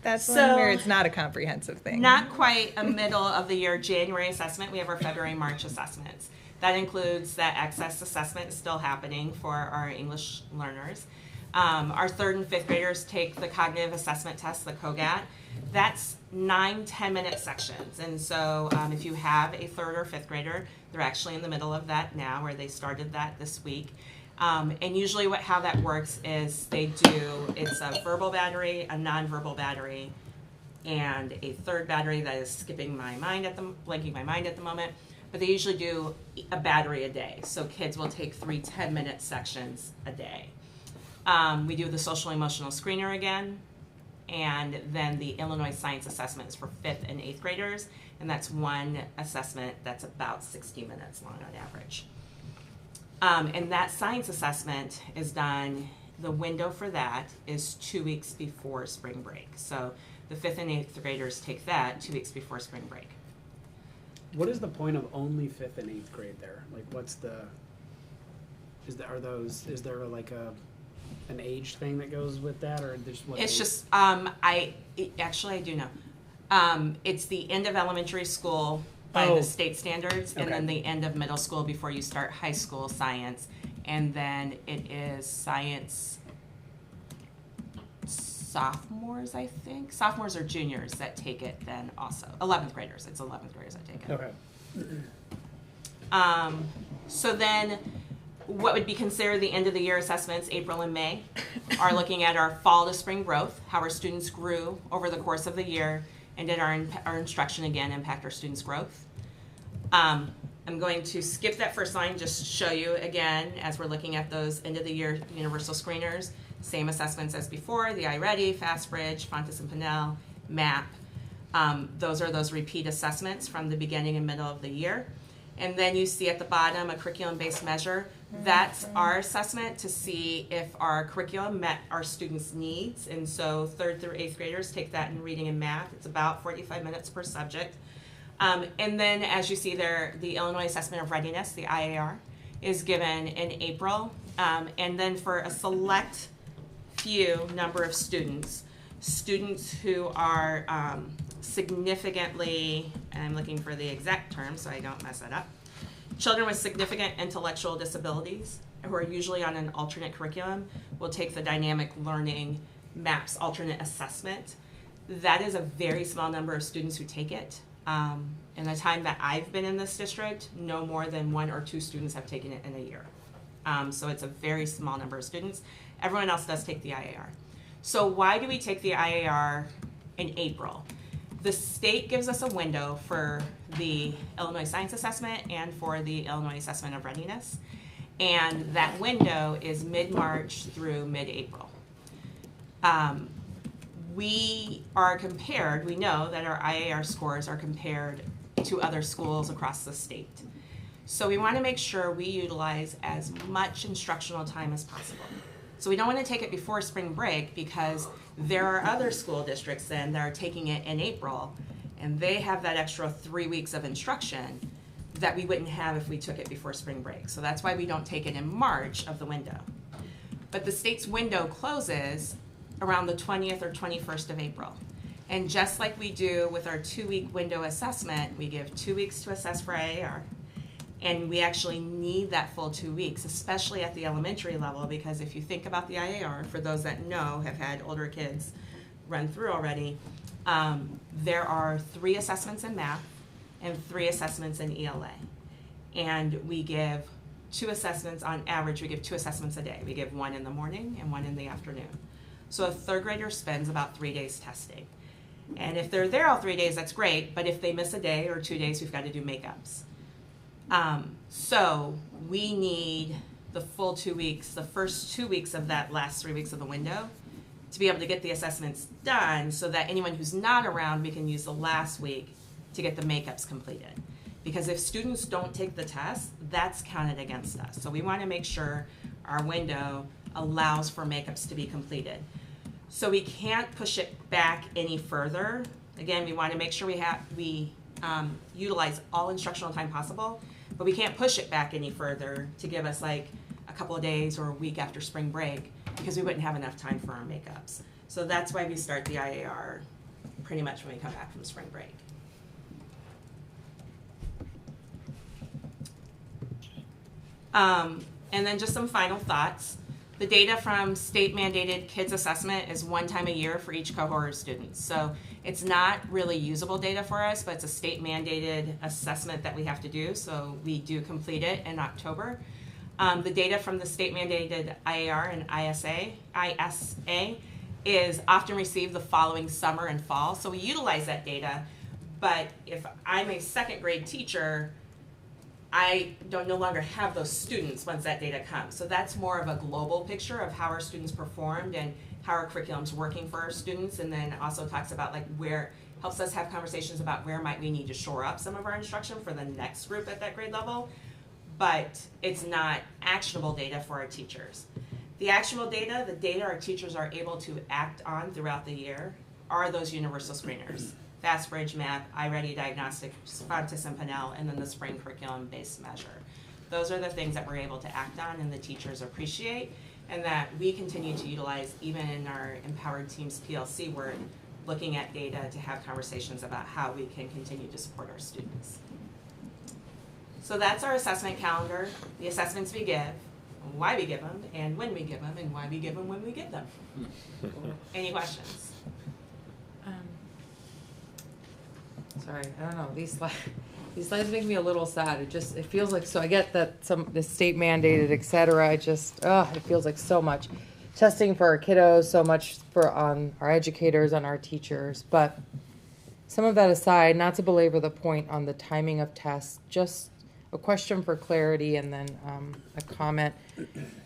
That's So, one where it's not a comprehensive thing. Not quite a middle of the year January assessment. We have our February, March assessments. That includes that access assessment is still happening for our English learners. Our 3rd and 5th graders take the cognitive assessment test, the COGAT. That's 9-10-minute sections. And so if you have a 3rd or 5th grader, they're actually in the middle of that now, or they started that this week. And usually how that works is it's a verbal battery, a nonverbal battery, and a 3rd battery that is blanking my mind at the moment. But they usually do a battery a day. So kids will take 3 10-minute sections a day. We do the social emotional screener again, and then the Illinois science assessment is for 5th and 8th graders, and that's one assessment that's about 60 minutes long on average. And that science assessment is done, the window for that is 2 weeks before spring break. So the 5th and 8th graders take that 2 weeks before spring break. What is the point of only 5th and 8th grade there? Like, is there like an age thing that goes with that, or there's what? It's just, I do know. It's the end of elementary school by the state standards, and then the end of middle school before you start high school science, and then it is science sophomores, I think. Sophomores or juniors that take it then also. 11th graders. It's 11th graders that take it. Okay. So then what would be considered the end of the year assessments, April and May, are looking at our fall to spring growth, how our students grew over the course of the year, And did our instruction again impact our students' growth? I'm going to skip that first line, just show you again, as we're looking at those end of the year universal screeners, same assessments as before, the iReady, FastBridge, Fontes and Pinnell, MAP. Those are those repeat assessments from the beginning and middle of the year. And then you see at the bottom a curriculum-based measure. That's our assessment to see if our curriculum met our students' needs. And so 3rd through 8th graders take that in reading and math. It's about 45 minutes per subject. And then as you see there, the Illinois Assessment of Readiness, the IAR, is given in April. And then for a select few number of students who are significantly, and I'm looking for the exact term so I don't mess it up, children with significant intellectual disabilities who are usually on an alternate curriculum will take the dynamic learning MAPS alternate assessment. That is a very small number of students who take it. In the time that I've been in this district, no more than 1 or 2 students have taken it in a year. So it's a very small number of students. Everyone else does take the IAR. So why do we take the IAR in April? The state gives us a window for the Illinois Science Assessment and for the Illinois Assessment of Readiness. And that window is mid-March through mid-April. We are compared, we know that our IAR scores are compared to other schools across the state. So we want to make sure we utilize as much instructional time as possible. So we don't want to take it before spring break because there are other school districts then that are taking it in April, and they have that extra 3 weeks of instruction that we wouldn't have if we took it before spring break. So that's why we don't take it in March of the window. But the state's window closes around the 20th or 21st of April. And just like we do with our 2-week window assessment, we give 2 weeks to assess for IAR. And we actually need that full 2 weeks, especially at the elementary level, because if you think about the IAR, for those that know, have had older kids run through already, there are 3 assessments in math and 3 assessments in ELA. And we give 2 assessments, on average, we give 2 assessments a day. We give 1 in the morning and 1 in the afternoon. So a 3rd grader spends about 3 days testing. And if they're there all 3 days, that's great, but if they miss a day or 2 days, we've got to do makeups. So we need the full 2 weeks, the first 2 weeks of that last 3 weeks of the window, to be able to get the assessments done so that anyone who's not around, we can use the last week to get the makeups completed. Because if students don't take the test, that's counted against us. So we want to make sure our window allows for makeups to be completed. So we can't push it back any further. Again, we want to make sure we utilize all instructional time possible, but we can't push it back any further to give us like a couple of days or a week after spring break because we wouldn't have enough time for our makeups. So that's why we start the IAR pretty much when we come back from spring break. And then just some final thoughts. The data from state mandated kids assessment is 1 time a year for each cohort of students. So it's not really usable data for us, but it's a state mandated assessment that we have to do. So we do complete it in October. The data from the state mandated IAR and ISA is often received the following summer and fall. So we utilize that data, but if I'm a 2nd grade teacher, I no longer have those students once that data comes. So that's more of a global picture of how our students performed and how our curriculum's working for our students, and then also talks about like where, helps us have conversations about where might we need to shore up some of our instruction for the next group at that grade level, but it's not actionable data for our teachers. The actionable data, the data our teachers are able to act on throughout the year, are those universal screeners. FastBridge, MAP, iReady Diagnostic, Fontes and Pinnell, and then the spring curriculum-based measure. Those are the things that we're able to act on and the teachers appreciate, and that we continue to utilize even in our Empowered Teams PLC work, looking at data to have conversations about how we can continue to support our students. So that's our assessment calendar, the assessments we give, why we give them, and when we give them, and why we give them when we give them. Any questions? Sorry, I don't know, these slides make me a little sad. It feels like, so I get that the state mandated, et cetera. It feels like so much testing for our kiddos, so much for our educators and our teachers. But some of that aside, not to belabor the point on the timing of tests, just a question for clarity and then a comment.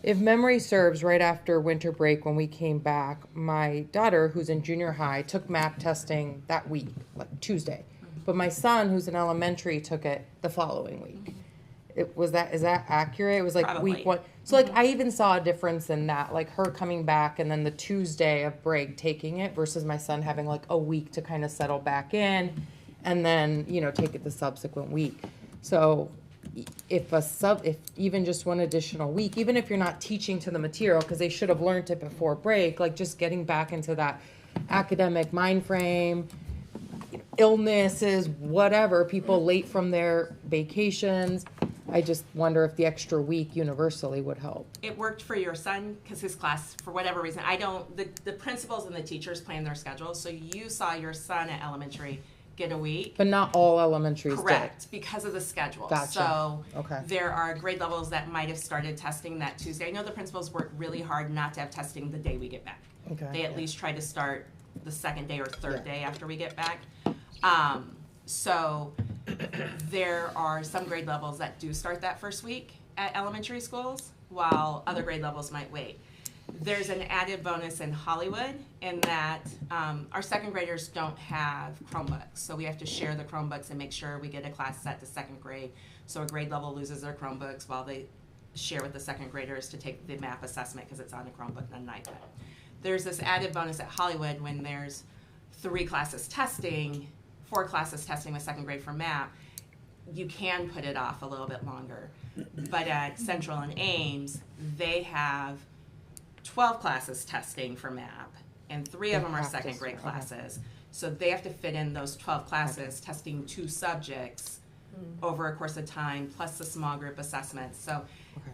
If memory serves, right after winter break when we came back, my daughter, who's in junior high, took MAP testing that week, like Tuesday. But my son, who's in elementary, took it the following week. Is that accurate? It was like Probably. week one. So like I even saw a difference in that, like her coming back and then the Tuesday of break taking it versus my son having like a week to kind of settle back in and then, take it the subsequent week. So if even just one additional week, even if you're not teaching to the material because they should have learned it before break, like just getting back into that academic mind frame, illnesses, whatever, people late from their vacations. I just wonder if the extra week universally would help. It worked for your son because his class, for whatever reason, the principals and the teachers plan their schedules. So you saw your son at elementary get a week. But not all elementaries Correct, because of the schedule. Gotcha. So Okay. there are grade levels that might have started testing that Tuesday. I know the principals work really hard not to have testing the day we get back. Okay. They at least try to start the second day or third day after we get back. So there are some grade levels that do start that first week at elementary schools, while other grade levels might wait. There's an added bonus in Hollywood in that our second graders don't have Chromebooks, so we have to share the Chromebooks and make sure we get a class set to second grade. So a grade level loses their Chromebooks while they share with the second graders to take the MAP assessment because it's on a Chromebook and an iPad. There's this added bonus at Hollywood when there's 4 classes testing with second grade for MAP. You can put it off a little bit longer. But at Central and Ames, they have 12 classes testing for MAP, and 3 of them are second grade classes. So they have to fit in those 12 classes, testing 2 subjects over a course of time, plus the small group assessments. So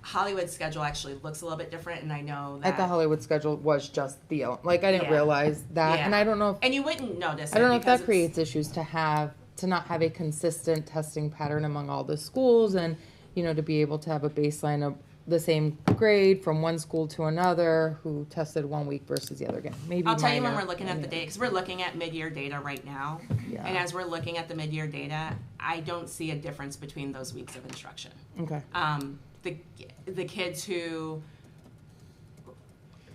Hollywood's schedule actually looks a little bit different, and I know that. The Hollywood schedule was just I didn't realize that, and I don't know if. And you wouldn't notice. I don't know if that creates issues to not have a consistent testing pattern among all the schools, and to be able to have a baseline of the same grade from one school to another who tested one week versus the other again. Maybe I'll tell you when we're looking at the data, because we're looking at mid-year data right now. Yeah. And as we're looking at the mid-year data, I don't see a difference between those weeks of instruction. Okay. The kids who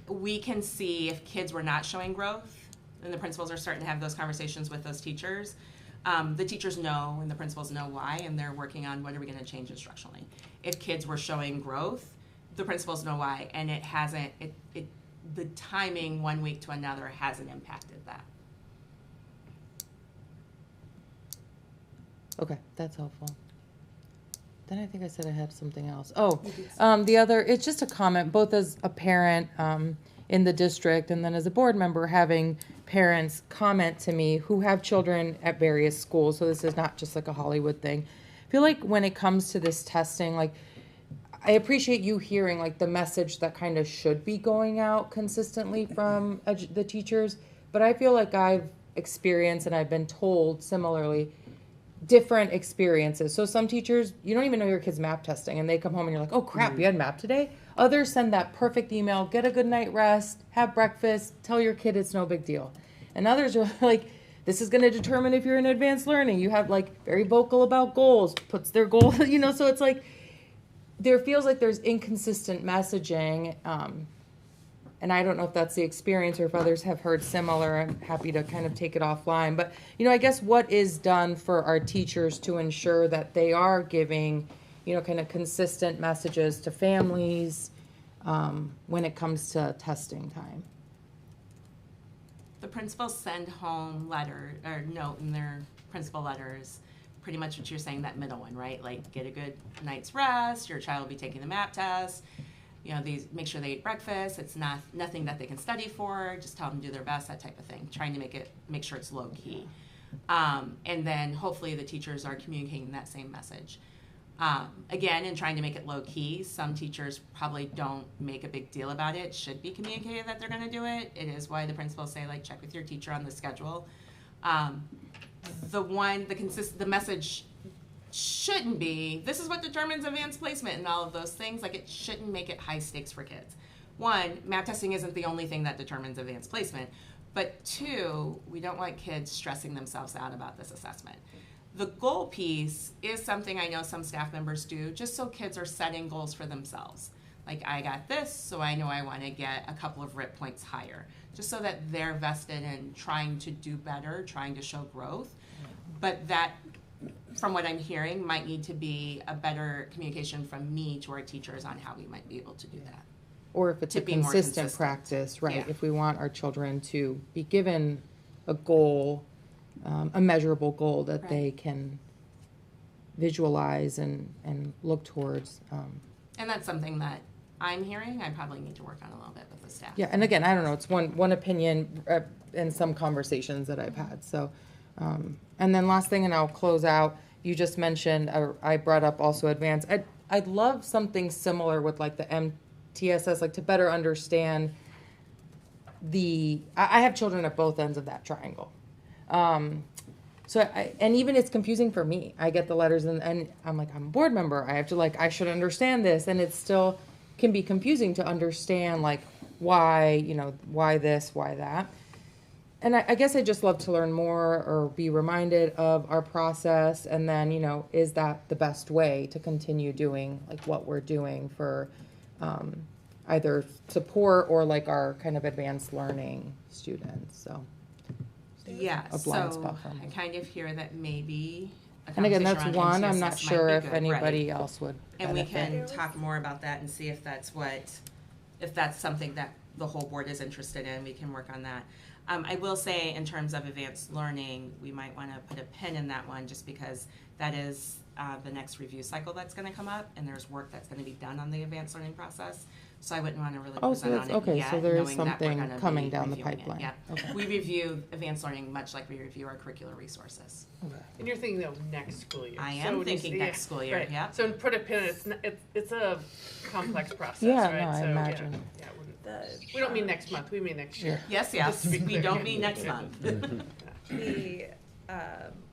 we can see if kids were not showing growth, and the principals are starting to have those conversations with those teachers. The teachers know and the principals know why, and they're working on what are we going to change instructionally. If kids were showing growth, the principals know why, and it hasn't. The timing 1 week to another hasn't impacted that. Okay, that's helpful. Then I think I said I had something else. The other, it's just a comment, both as a parent in the district and then as a board member, having parents comment to me who have children at various schools. So this is not just like a Hollywood thing. I feel like when it comes to this testing, like I appreciate you hearing like the message that kind of should be going out consistently from the teachers, but I feel like I've experienced and I've been told similarly different experiences. So some teachers, you don't even know your kid's MAP testing and they come home and you're like, oh crap, you had MAP today? Others send that perfect email, get a good night rest, have breakfast, tell your kid it's no big deal. And others are like, this is going to determine if you're in advanced learning. You have like very vocal about goals, puts their goal, so it's like, there feels like there's inconsistent messaging. And I don't know if that's the experience or if others have heard similar. I'm happy to kind of take it offline. But, I guess what is done for our teachers to ensure that they are giving, kind of consistent messages to families when it comes to testing time? The principals send home note in their principal letters, pretty much what you're saying, that middle one, right? Like, get a good night's rest, your child will be taking the MAP test. These, make sure they eat breakfast. It's nothing that they can study for. Just tell them to do their best, that type of thing. Trying to make sure it's low key. And then hopefully the teachers are communicating that same message. Again, in trying to make it low key, some teachers probably don't make a big deal about it. It should be communicated that they're going to do it. It is why the principals say, like, check with your teacher on the schedule. The message shouldn't be, this is what determines advanced placement and all of those things. Like, it shouldn't make it high stakes for kids. One, MAP testing isn't the only thing that determines advanced placement, But two, we don't want kids stressing themselves out about this assessment. The goal piece is something I know some staff members do, just so kids are setting goals for themselves. Like, I got this, so I know I want to get a couple of RIT points higher, just so that they're vested in trying to do better, trying to show growth. But that, from what I'm hearing, might need to be a better communication from me to our teachers on how we might be able to do that. Or if it's To a be more consistent consistent. practice, right? Yeah. If we want our children to be given a goal, a measurable goal that Right. they can visualize and look towards. And that's something that I'm hearing I probably need to work on a little bit with the staff. Yeah, and again, I don't know, it's one opinion in some conversations that I've had, so. And then last thing, and I'll close out, you just mentioned, I brought up also advanced. I'd love something similar with like the MTSS, like to better understand I have children at both ends of that triangle. So and even it's confusing for me. I get the letters and I'm like, I'm a board member. I have to I should understand this. And it still can be confusing to understand like why this, why that. And I guess I'd just love to learn more or be reminded of our process. And then, is that the best way to continue doing like what we're doing for either support or like our kind of advanced learning students. So. Yeah, A blind so spot for me. I kind of hear that maybe a And again, conversation that's around one. I'm MTSS not might sure be if good, anybody right. else would And we benefit. can talk more about that and see if that's something that the whole board is interested in. We can work on that. I will say in terms of advanced learning, we might want to put a pin in that one just because that is the next review cycle that's going to come up, and there's work that's going to be done on the advanced learning process. So I wouldn't want to really Oh, present so that's on it okay. yet, So there is knowing that we're something gonna coming be down the reviewing it. pipeline. Yeah. Okay. We review advanced learning much like we review our curricular resources. And you're thinking though next school year. I So am when you thinking say- next school year, right. yeah. So put a pin, it's a complex process, Yeah, right? no, I So, imagine. Yeah, it wouldn't- we don't mean next month, we mean next year. Yes, Just to be we clear. don't mean next month. The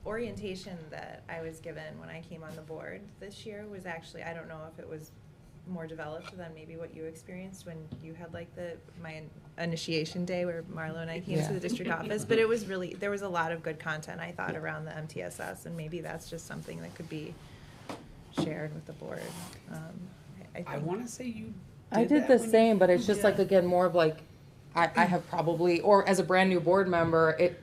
orientation that I was given when I came on the board this year was actually, I don't know if it was more developed than maybe what you experienced when you had like my initiation day where Marlo and I came Yeah. to the district office, but it was really, there was a lot of good content, I thought, around the MTSS, and maybe that's just something that could be shared with the board. I I think. want to say you. I did that the when you- same, but it's just like, again, more of like, I have probably, or as a brand new board member, okay,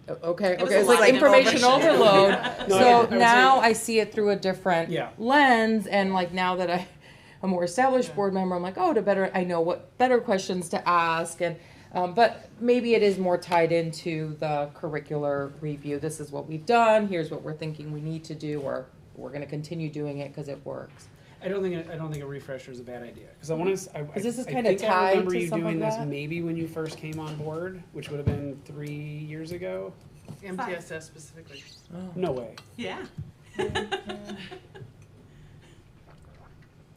was okay, a it's lot like of information information. overload. No, So I would now say- I see it through a different Yeah. lens, and like now that I'm a more established Yeah. board member, I'm like, I know what better questions to ask, and but maybe it is more tied into the curricular review. This is what we've done. Here's what we're thinking we need to do, or we're going to continue doing it because it works. I don't think a refresher is a bad idea because I want to. Because this is I kinda think I tied remember to you some of doing this that. maybe when you first came on board, which would have been 3 years ago. MTSS specifically. No way. Yeah.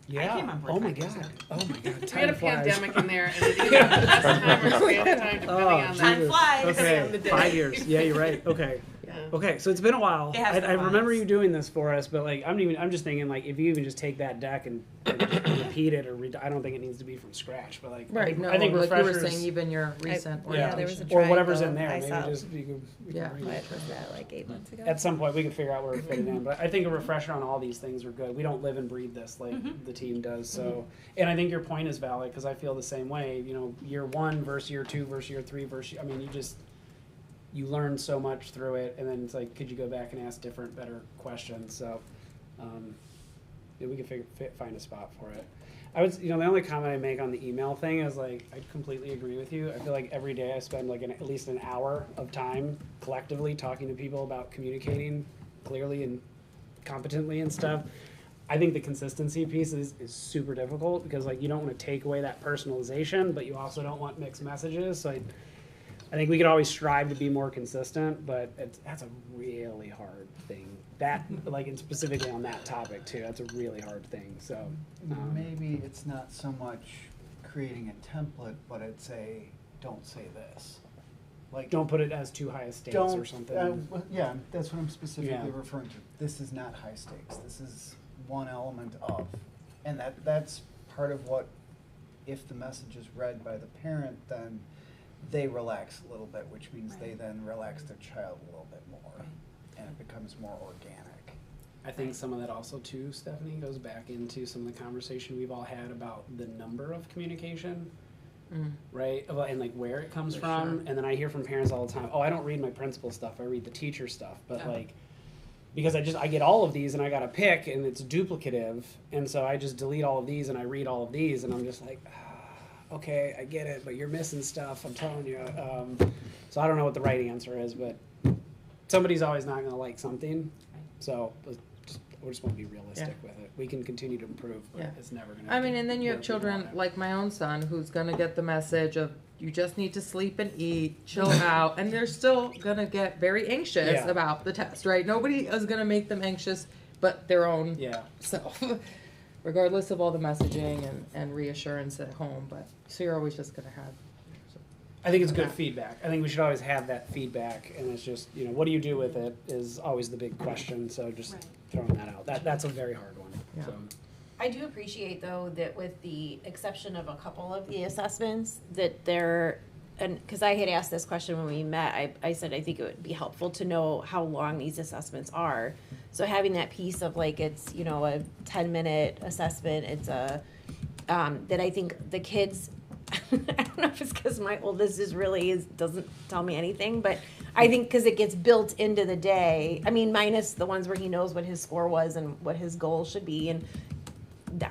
Yeah. came on board Oh my 5 years god. ago. Oh my god. We had a Time flies. pandemic in there and it either less time or expanded time depending Oh, on Time Jesus. flies. Depending on Okay, the day. 5 years. Yeah, you're right. Okay. Yeah. Okay, so it's been a while. It has been I a while, remember yes. you doing this for us, but like I'm just thinking like if you even just take that deck and repeat it or I don't think it needs to be from scratch, but like Right. I think like you were refreshers saying, even your recent Yeah, there was a or whatever's in triangle there. I Maybe saw. just we could Yeah. bring What it. was that, like 8 months ago? At some point we can figure out where we're fitting in, but I think a refresher on all these things are good. We don't live and breathe this like the team does. So, and I think your point is valid because I feel the same way. You know, year 1 versus year 2 versus year 3 versus. I mean, you learn so much through it, and then it's like, could you go back and ask different, better questions? So, yeah, we can find a spot for it. The only comment I make on the email thing is like, I completely agree with you. I feel like every day I spend like at least an hour of time collectively talking to people about communicating clearly and competently and stuff. I think the consistency piece is super difficult because like you don't want to take away that personalization, but you also don't want mixed messages. So I think we could always strive to be more consistent, but that's a really hard thing. That, like, and specifically on that topic too, that's a really hard thing. So Maybe it's not so much creating a template, but it's don't say this. Like, don't put it as too high a stakes don't, or something. yeah, that's what I'm specifically Yeah. referring to. This is not high stakes. This is one element of, and that's part of what, if the message is read by the parent, then they relax a little bit, which means they then relax their child a little bit more, and it becomes more organic. I think some of that also too, Stephanie, goes back into some of the conversation we've all had about the number of communication, right? And like where it comes from. And then I hear from parents all the time, oh, I don't read my principal stuff, I read the teacher stuff. But like, because I get all of these and I got to pick and it's duplicative. And so I just delete all of these and I read all of these and I'm just like, okay, I get it, but you're missing stuff, I'm telling you. So I don't know what the right answer is, but somebody's always not going to like something. So we just want to be realistic with it. We can continue to improve, but it's never going to. I mean, and then you have children like my own son who's going to get the message of you just need to sleep and eat, chill out, and they're still going to get very anxious about the test, right? Nobody is going to make them anxious but their own self, regardless of all the messaging and reassurance at home. But so you're always just going to have. I think it's good feedback. I think we should always have that feedback, and it's just, what do you do with it is always the big question, so just throwing that out. That's a very hard one. So. I do appreciate, though, that with the exception of a couple of the assessments, that they're, and because I had asked this question when we met, I said I think it would be helpful to know how long these assessments are. So having that piece of like it's, a 10-minute assessment, it's a, that I think the kids, I don't know if it's because my oldest doesn't tell me anything, but I think because it gets built into the day. I mean, minus the ones where he knows what his score was and what his goal should be, and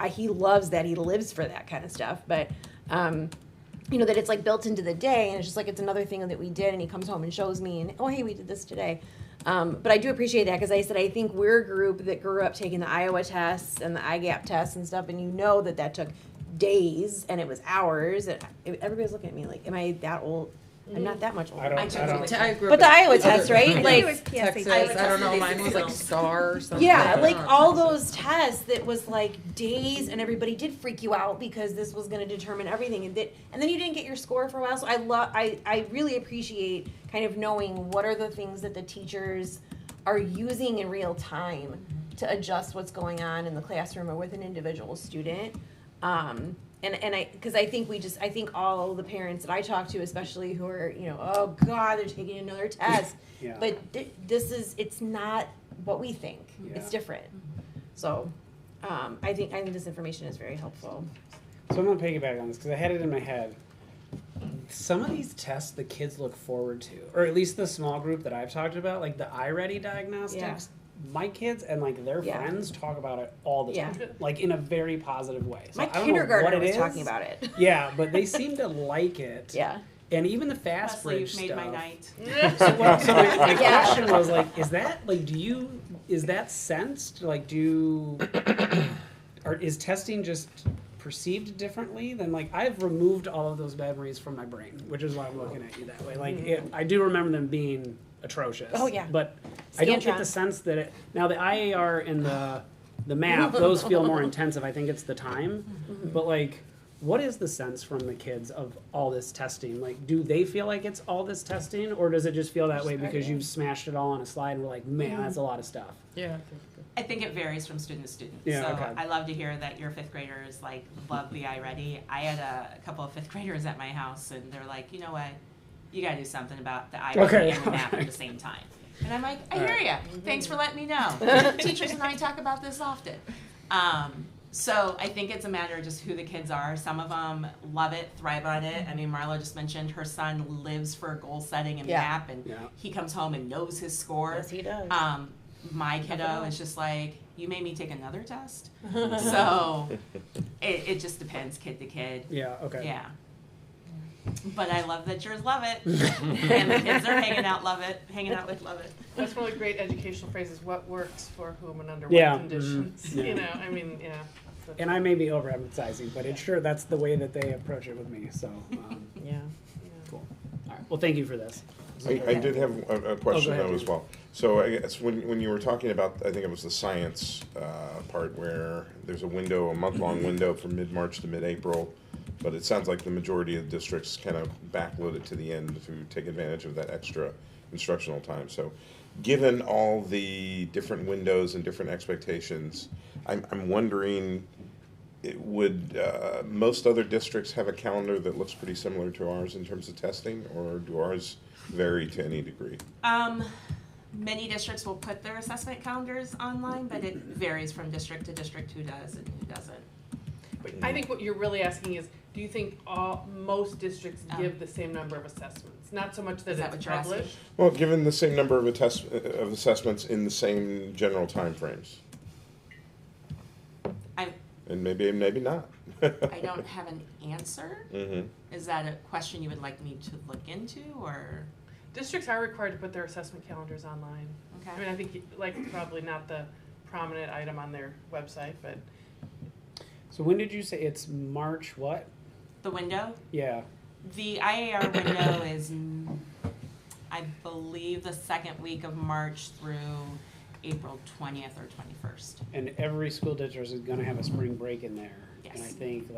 he loves that. He lives for that kind of stuff. But that it's like built into the day, and it's just like it's another thing that we did, and he comes home and shows me, and oh hey, we did this today. But I do appreciate that because I said I think we're a group that grew up taking the Iowa tests and the IGAP tests and stuff, and that took days and it was hours, and everybody's looking at me like, am I that old? I'm not that much older. I grew up but the Iowa test, right? Like Texas, I don't know, mine was like STAR or something. Yeah, like all those tests that was like days, and everybody did freak you out because this was going to determine everything, and then you didn't get your score for a while. So I really appreciate kind of knowing what are the things that the teachers are using in real time to adjust what's going on in the classroom or with an individual student. Because I think all the parents that I talk to, especially who are, oh God, they're taking another test. But it's not what we think. It's different. So I think this information is very helpful. So I'm going to piggyback on this because I had it in my head. Some of these tests the kids look forward to, or at least the small group that I've talked about, like the iReady diagnostics. My kids and like their friends talk about it all the time, like in a very positive way. So my I don't kindergartner know what was talking about it. Yeah, but they seem to like it. Yeah. And even the fast Leslie, bridge you've made stuff. my night. So my question was like, is that sensed? Like, is testing just perceived differently? Then like I've removed all of those memories from my brain, which is why I'm looking at you that way. Like I do remember them being atrocious. Oh yeah. But I don't get the sense that now the IAR and the map, those feel more intensive. I think it's the time. But like, what is the sense from the kids of all this testing? Like, do they feel like it's all this testing, or does it just feel that way because you've smashed it all on a slide and we're like, man, that's a lot of stuff? Yeah. I think it varies from student to student. Yeah, so okay. I love to hear that your fifth graders love the iReady. I had a couple of fifth graders at my house, and they're like, you know what, you got to do something about the iReady and the map at the same time. And I'm like, I hear you. Thanks for letting me know. Teachers and I talk about this often. So I think it's a matter of just who the kids are. Some of them love it, thrive on it. I mean, Marla just mentioned her son lives for goal setting and map, and he comes home and knows his score. Yes, he does. My kiddo is just like, you made me take another test. So it just depends kid to kid. Yeah, okay. Yeah. But I love that yours love it. And the kids are hanging out love it. That's one of the great educational phrases, what works for whom and under what conditions. I mean, And I may be overemphasizing, but it's sure that's the way that they approach it with me. So, cool. All right. Well, thank you for this. I did have a question ahead, though as well. So I guess when you were talking about, I think it was the science part where there's a month-long window from mid-March to mid-April, but it sounds like the majority of districts kind of backload it to the end to take advantage of that extra instructional time. So given all the different windows and different expectations, I'm wondering, Would most other districts have a calendar that looks pretty similar to ours in terms of testing, or do ours vary to any degree? Many districts will put their assessment calendars online, but it varies from district to district who does and who doesn't. But I think what you're really asking is, do you think most districts give the same number of assessments? Not so much that Is that it's what you're asking? published. Well, given the same number of assessments in the same general timeframes, and maybe not. I don't have an answer. Mm-hmm. Is that a question you would like me to look into, or? Districts are required to put their assessment calendars online. Okay. I mean, I think, like, probably not the prominent item on their website, but So when did you say it's March what? The window? Yeah. The IAR window is, I believe, the second week of March through April 20th or 21st. And every school district is gonna have a spring break in there. And I Yes. think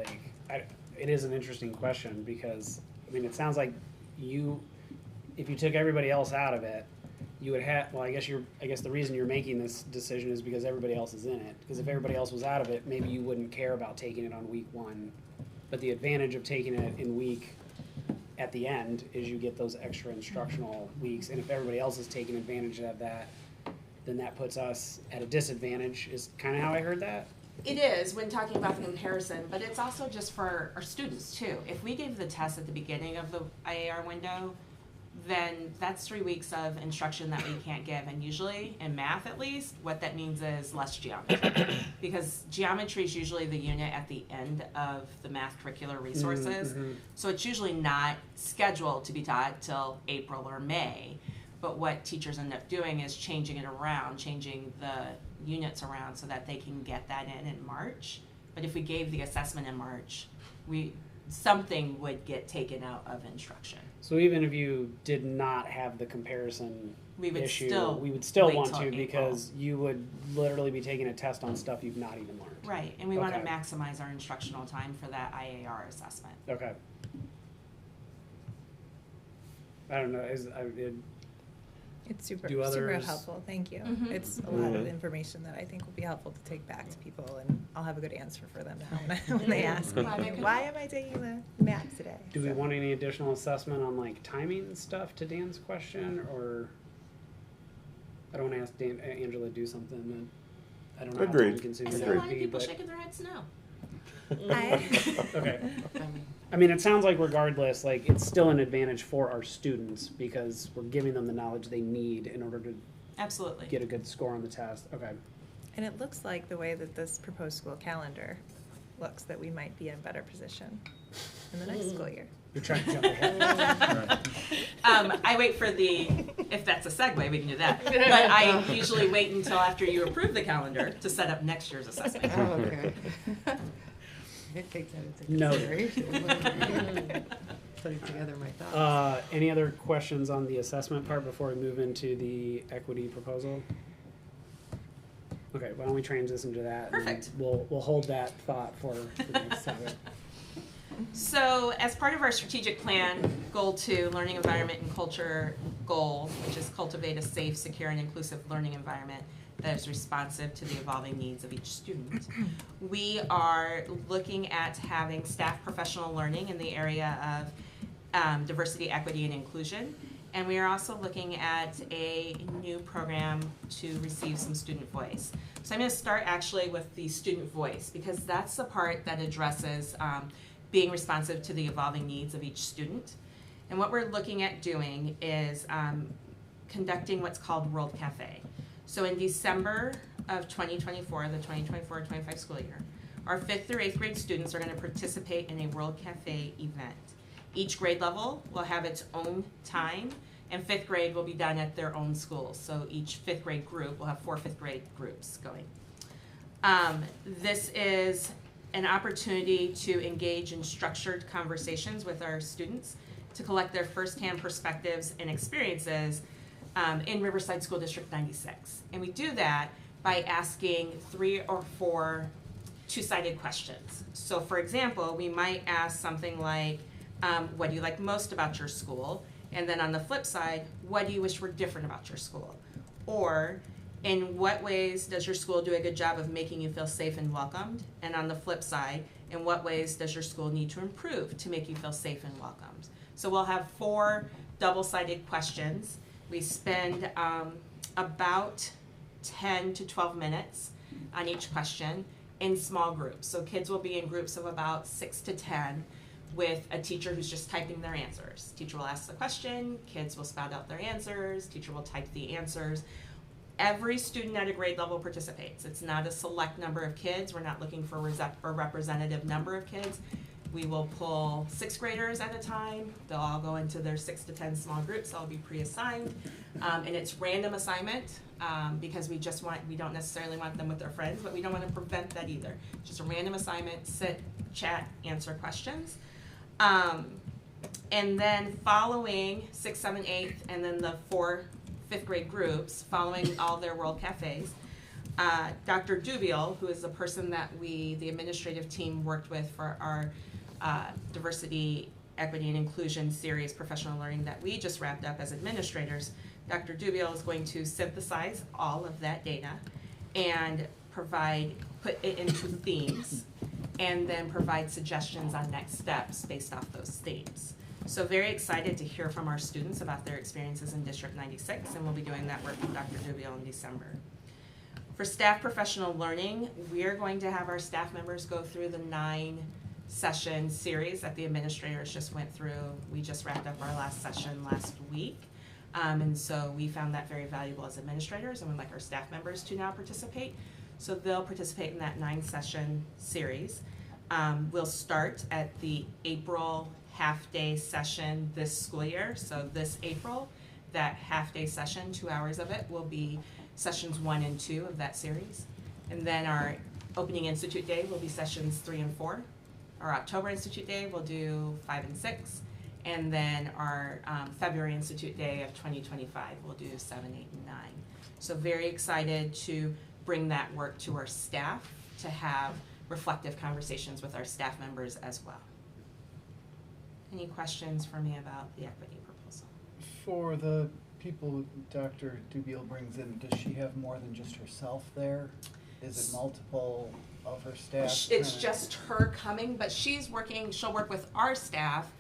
it is an interesting question because, I mean, it sounds like if you took everybody else out of it, you would have, well, I guess the reason you're making this decision is because everybody else is in it. Because if everybody else was out of it, maybe you wouldn't care about taking it on week 1. But the advantage of taking it in week at the end is you get those extra instructional weeks. And if everybody else is taking advantage of that, then that puts us at a disadvantage, is kind of how I heard that. It is when talking about the comparison, but it's also just for our students too. If we gave the test at the beginning of the IAR window, then that's 3 weeks of instruction that we can't give. And usually, in math at least, what that means is less geometry. Because geometry is usually the unit at the end of the math curricular resources. Mm-hmm. So it's usually not scheduled to be taught till April or May. But what teachers end up doing is changing it around, changing the units around so that they can get that in March. But if we gave the assessment in March, something would get taken out of instruction. So even if you did not have the comparison We would issue, still we would still wait want till to April. because you would literally be taking a test on stuff you've not even learned. Right, and we want to Okay. maximize our instructional time for that IAR assessment. Okay. I don't know, It's super, Do super others- helpful, thank you. Mhm. It's a lot of Mhm. information that I think will be helpful to take back to people, and I'll have a good answer for them now when they ask me, Glad I could why help. am I taking the math today? do we So- want any additional assessment on like timing stuff to Dan's question, or I don't want to ask Angela to do something that I don't know how Agreed. time consuming I that see a would lot of be, people but, shaking their heads no. okay. I mean, it sounds like regardless, like it's still an advantage for our students because we're giving them the knowledge they need in order to Absolutely. get a good score on the test. Okay. And it looks like the way that this proposed school calendar looks, that we might be in a better position in the next school year. You're trying to jump ahead. I wait for if that's a segue, we can do that. But I usually wait until after you approve the calendar to set up next year's assessment. Oh, okay. I take that into Noted. consideration. Putting together my thoughts. Any other questions on the assessment part before we move into the equity proposal? Okay, why don't we transition to that? and Perfect. We'll hold that thought for the next topic. So as part of our strategic plan, goal 2, learning environment and culture goal, which is cultivate a safe, secure, and inclusive learning environment that is responsive to the evolving needs of each student. We are looking at having staff professional learning in the area of diversity, equity, and inclusion. And we are also looking at a new program to receive some student voice. So I'm going to start actually with the student voice because that's the part that addresses being responsive to the evolving needs of each student. And what we're looking at doing is conducting what's called World Cafe. So in December of 2024, the 2024-25 school year, our 5th through 8th grade students are going to participate in a World Cafe event. Each grade level will have its own time, and 5th grade will be done at their own schools. So each 5th grade group will have 4 5th grade groups going. This is an opportunity to engage in structured conversations with our students to collect their firsthand perspectives and experiences in Riverside School District 96. And we do that by asking 3 or 4 two-sided questions. So for example, we might ask something like, what do you like most about your school? And then on the flip side, what do you wish were different about your school? Or in what ways does your school do a good job of making you feel safe and welcomed? And on the flip side, in what ways does your school need to improve to make you feel safe and welcomed? So we'll have 4 double-sided questions. We spend about 10 to 12 minutes on each question in small groups. So kids will be in groups of about 6 to 10 with a teacher who's just typing their answers. Teacher will ask the question, kids will spout out their answers, teacher will type the answers. Every student at a grade level participates. It's not a select number of kids. We're not looking for a representative number of kids. We will pull 6th graders at a time. They'll all go into their 6 to 10 small groups. They'll be pre-assigned. And it's random assignment because we don't necessarily want them with their friends, but we don't want to prevent that either. Just a random assignment, sit, chat, answer questions. And then following 6th, 7th, 8th, and then the 4 5th grade groups, following all their World Cafes, Dr. Dubiel, who is the person that the administrative team worked with for our diversity, equity, and inclusion series, professional learning that we just wrapped up as administrators, Dr. Dubiel is going to synthesize all of that data and put it into themes, and then provide suggestions on next steps based off those themes. So very excited to hear from our students about their experiences in District 96, and we'll be doing that work with Dr. Dubiel in December. For staff professional learning, we're going to have our staff members go through the 9-session series that the administrators just went through. We just wrapped up our last session last week. And so we found that very valuable as administrators, and we'd like our staff members to now participate. So they'll participate in that 9-session series. We'll start at the April half-day session this school year. So this April, that half-day session, 2 hours of it, will be sessions 1 and 2 of that series. And then our opening institute day will be sessions 3 and 4. Our October institute day will do 5 and 6. And then our February institute day of 2025 will do 7, 8, and 9. So very excited to bring that work to our staff, to have reflective conversations with our staff members as well. Any questions for me about the equity proposal? For the people Dr. Dubiel brings in, does she have more than just herself there? Is it multiple of her staff? It's just her coming, but she'll work with our staff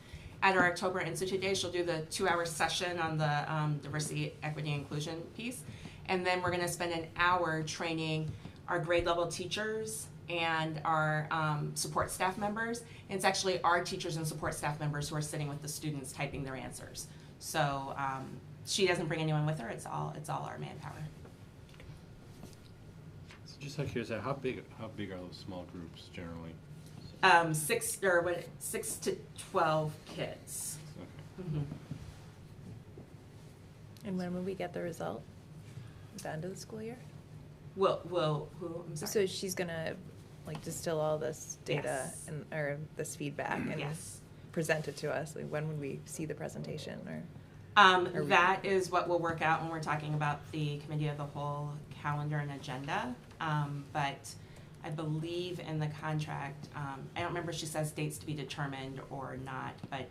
at our October Institute Day. She'll do the 2-hour session on the diversity, equity, and inclusion piece. And then we're gonna spend an hour training our grade level teachers and our support staff members. And it's actually our teachers and support staff members who are sitting with the students typing their answers. So she doesn't bring anyone with her, it's all our manpower. So just out of curiosity, how big are those small groups generally? 6 to 12 kids. Okay. Mm-hmm. And when will we get the result? At the end of the school year? I'm sorry. So she's gonna distill all this data Yes. or this feedback and Yes. present it to us. Like, when would we see the presentation or? That is what we'll work out when we're talking about the committee of the whole calendar and agenda. But I believe in the contract, I don't remember if she says dates to be determined or not, but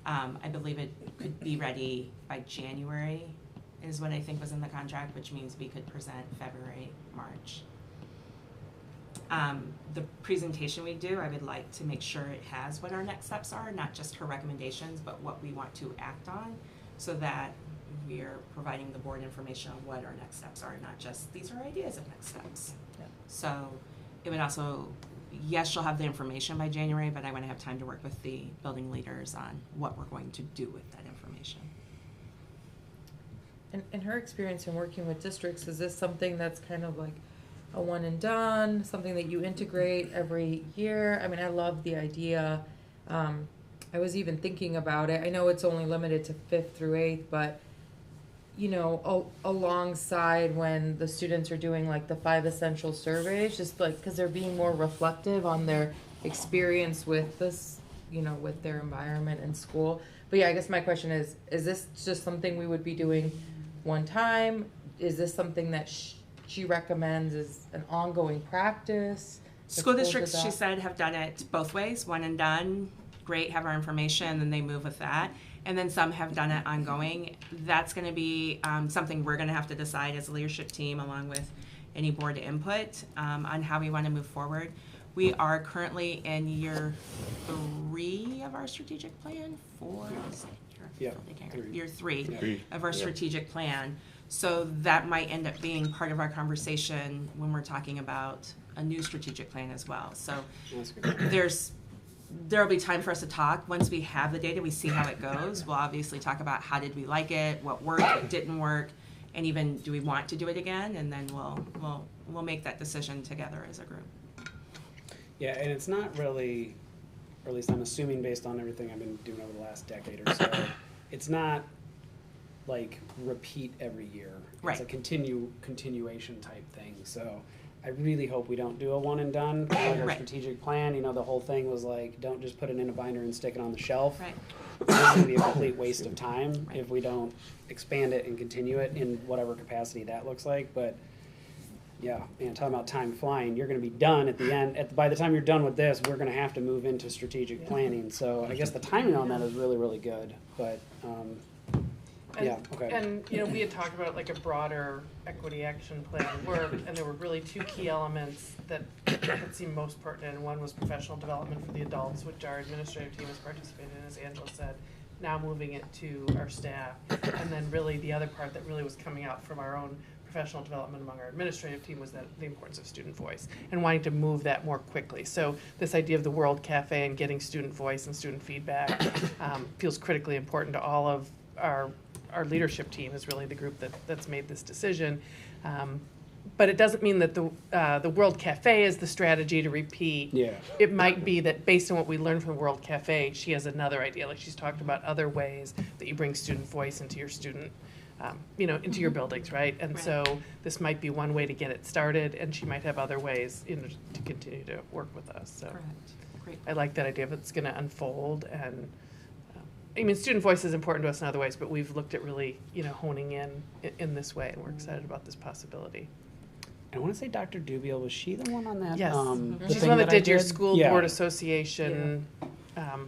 I believe it could be ready by January is what I think was in the contract, which means we could present February, March. The presentation we do, I would like to make sure it has what our next steps are, not just her recommendations, but what we want to act on, so that we're providing the board information on what our next steps are, not just these are ideas of next steps. Yeah. So it would also, yes, she'll have the information by January, but I want to have time to work with the building leaders on what we're going to do with that information. In her experience in working with districts, is this something that's kind of like a one and done, something that you integrate every year? I mean, I love the idea. I was even thinking about it. I know it's only limited to 5th through 8th, but alongside when the students are doing the 5 essential surveys, just because they're being more reflective on their experience with this, with their environment in school. But yeah, I guess my question is this just something we would be doing one time? Is this something that she recommends as an ongoing practice? School districts, she said, have done it both ways, one and done, great, have our information, then they move with that. and then some have done it ongoing. That's going to be something we're going to have to decide as a leadership team, along with any board input, on how we want to move forward. We are currently in year 3 of our strategic plan. 4, Yeah, year 3 Three, of our yeah. strategic plan. So that might end up being part of our conversation when we're talking about a new strategic plan as well. So That's good. there'll be time for us to talk. Once we have the data, we see how it goes. We'll obviously talk about how did we like it, what worked, what didn't work, and even do we want to do it again? And then we'll make that decision together as a group. Yeah, and it's not really, or at least I'm assuming based on everything I've been doing over the last decade or so, it's not like repeat every year. Right. It's a continuation type thing. So I really hope we don't do a one and done. Like our Right. strategic plan, you know, the whole thing was like, don't just put it in a binder and stick it on the shelf. Right. It's going to be a complete waste of time if we don't expand it and continue it in whatever capacity that looks like. But yeah, man, talking about time flying, you're going to be done at the end. By the time you're done with this, we're going to have to move into strategic planning. So I guess the timing on that is really, really good. But yeah, okay. And, you know, we had talked about like a broader equity action plan work, and there were really 2 key elements that seemed most pertinent. And one was professional development for the adults, which our administrative team has participated in, as Angela said, now moving it to our staff. And then really the other part that really was coming out from our own professional development among our administrative team was that the importance of student voice and wanting to move that more quickly. So this idea of the World Cafe and getting student voice and student feedback feels critically important to all of our leadership team is really the group that's made this decision. But it doesn't mean that the World Cafe is the strategy to repeat. Yeah. It might be that based on what we learned from World Cafe, she has another idea. Like she's talked about other ways that you bring student voice into your student, into your buildings, right? And Right. so this might be one way to get it started, and she might have other ways, to continue to work with us. So Correct. Great. I like that idea of it's going to unfold. And I mean, student voice is important to us in other ways, but we've looked at really, honing in this way, and we're excited about this possibility. I want to say Dr. Dubiel, was she the one on that? Yes. The She's the thing one that I did your school Yeah. board association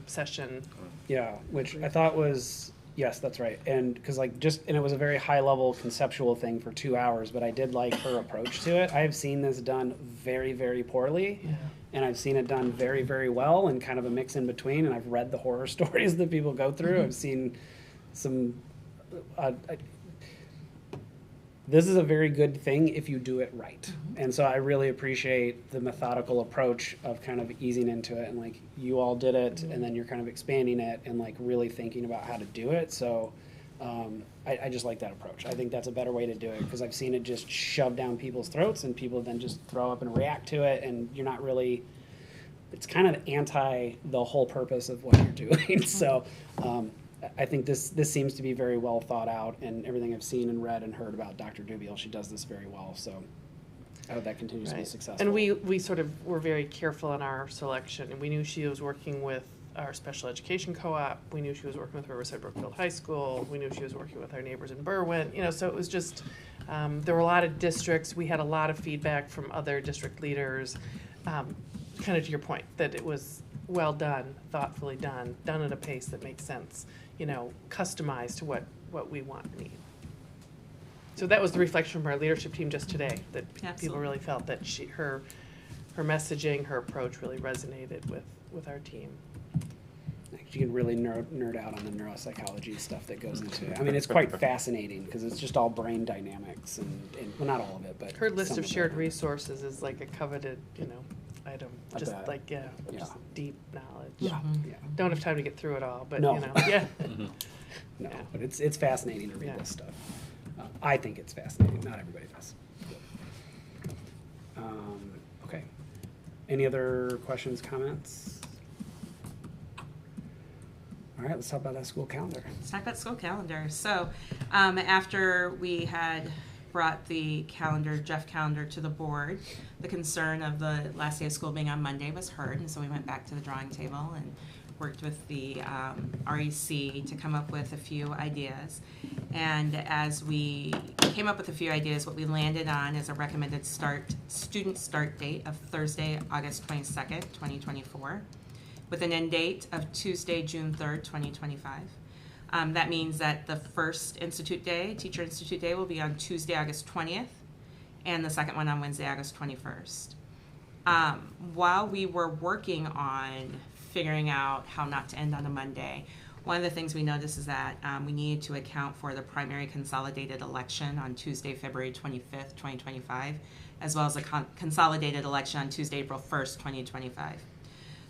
session. Yeah, which I thought was, yes, that's right. And because and it was a very high level conceptual thing for 2 hours, but I did like her approach to it. I have seen this done very, very poorly. Yeah. And I've seen it done very, very well, and kind of a mix in between. And I've read the horror stories that people go through. I've seen some. This is a very good thing if you do it right. And so I really appreciate the methodical approach of kind of easing into it, and like you all did it, and then you're kind of expanding it and like really thinking about how to do it. So I just like that approach. I think that's a better way to do it, because I've seen it just shoved down people's throats and people then just throw up and react to it, and you're not really, it's kind of anti the whole purpose of what you're doing. So I think this seems to be very well thought out, and everything I've seen and read and heard about Dr. Dubiel, she does this very well. So I hope that continues to be Right. successful. And we sort of were very careful in our selection, and we knew she was working with our special education co-op. We knew she was working with Riverside Brookfield High School. We knew she was working with our neighbors in Berwyn. So it was just, there were a lot of districts. We had a lot of feedback from other district leaders, kind of to your point, that it was well done, thoughtfully done at a pace that makes sense, customized to what we want and need. So that was the reflection from our leadership team just today, that people Absolutely. really felt that her messaging, her approach really resonated with our team. You can really nerd out on the neuropsychology stuff that goes into it. I mean, it's quite fascinating because it's just all brain dynamics and well, not all of it, but Her list some of shared it. resources is like a coveted, item, I just bet. like, Yeah. just deep knowledge. Yeah, yeah. Don't have time to get through it all, but, No. yeah. No, Yeah. but it's fascinating to read Yeah. this stuff. I think it's fascinating. Not everybody does. Okay. Any other questions, comments? All right, let's talk about that school calendar. Let's talk about school calendar. So after we had brought the Jeff calendar to the board, the concern of the last day of school being on Monday was heard, and so we went back to the drawing table and worked with the REC to come up with a few ideas. And as we came up with a few ideas, what we landed on is a recommended student start date of Thursday, August 22nd, 2024. With an end date of Tuesday, June 3rd, 2025. That means that the first Institute Day, Teacher Institute Day, will be on Tuesday, August 20th, and the second one on Wednesday, August 21st. While we were working on figuring out how not to end on a Monday, one of the things we noticed is that we needed to account for the primary consolidated election on Tuesday, February 25th, 2025, as well as a consolidated election on Tuesday, April 1st, 2025.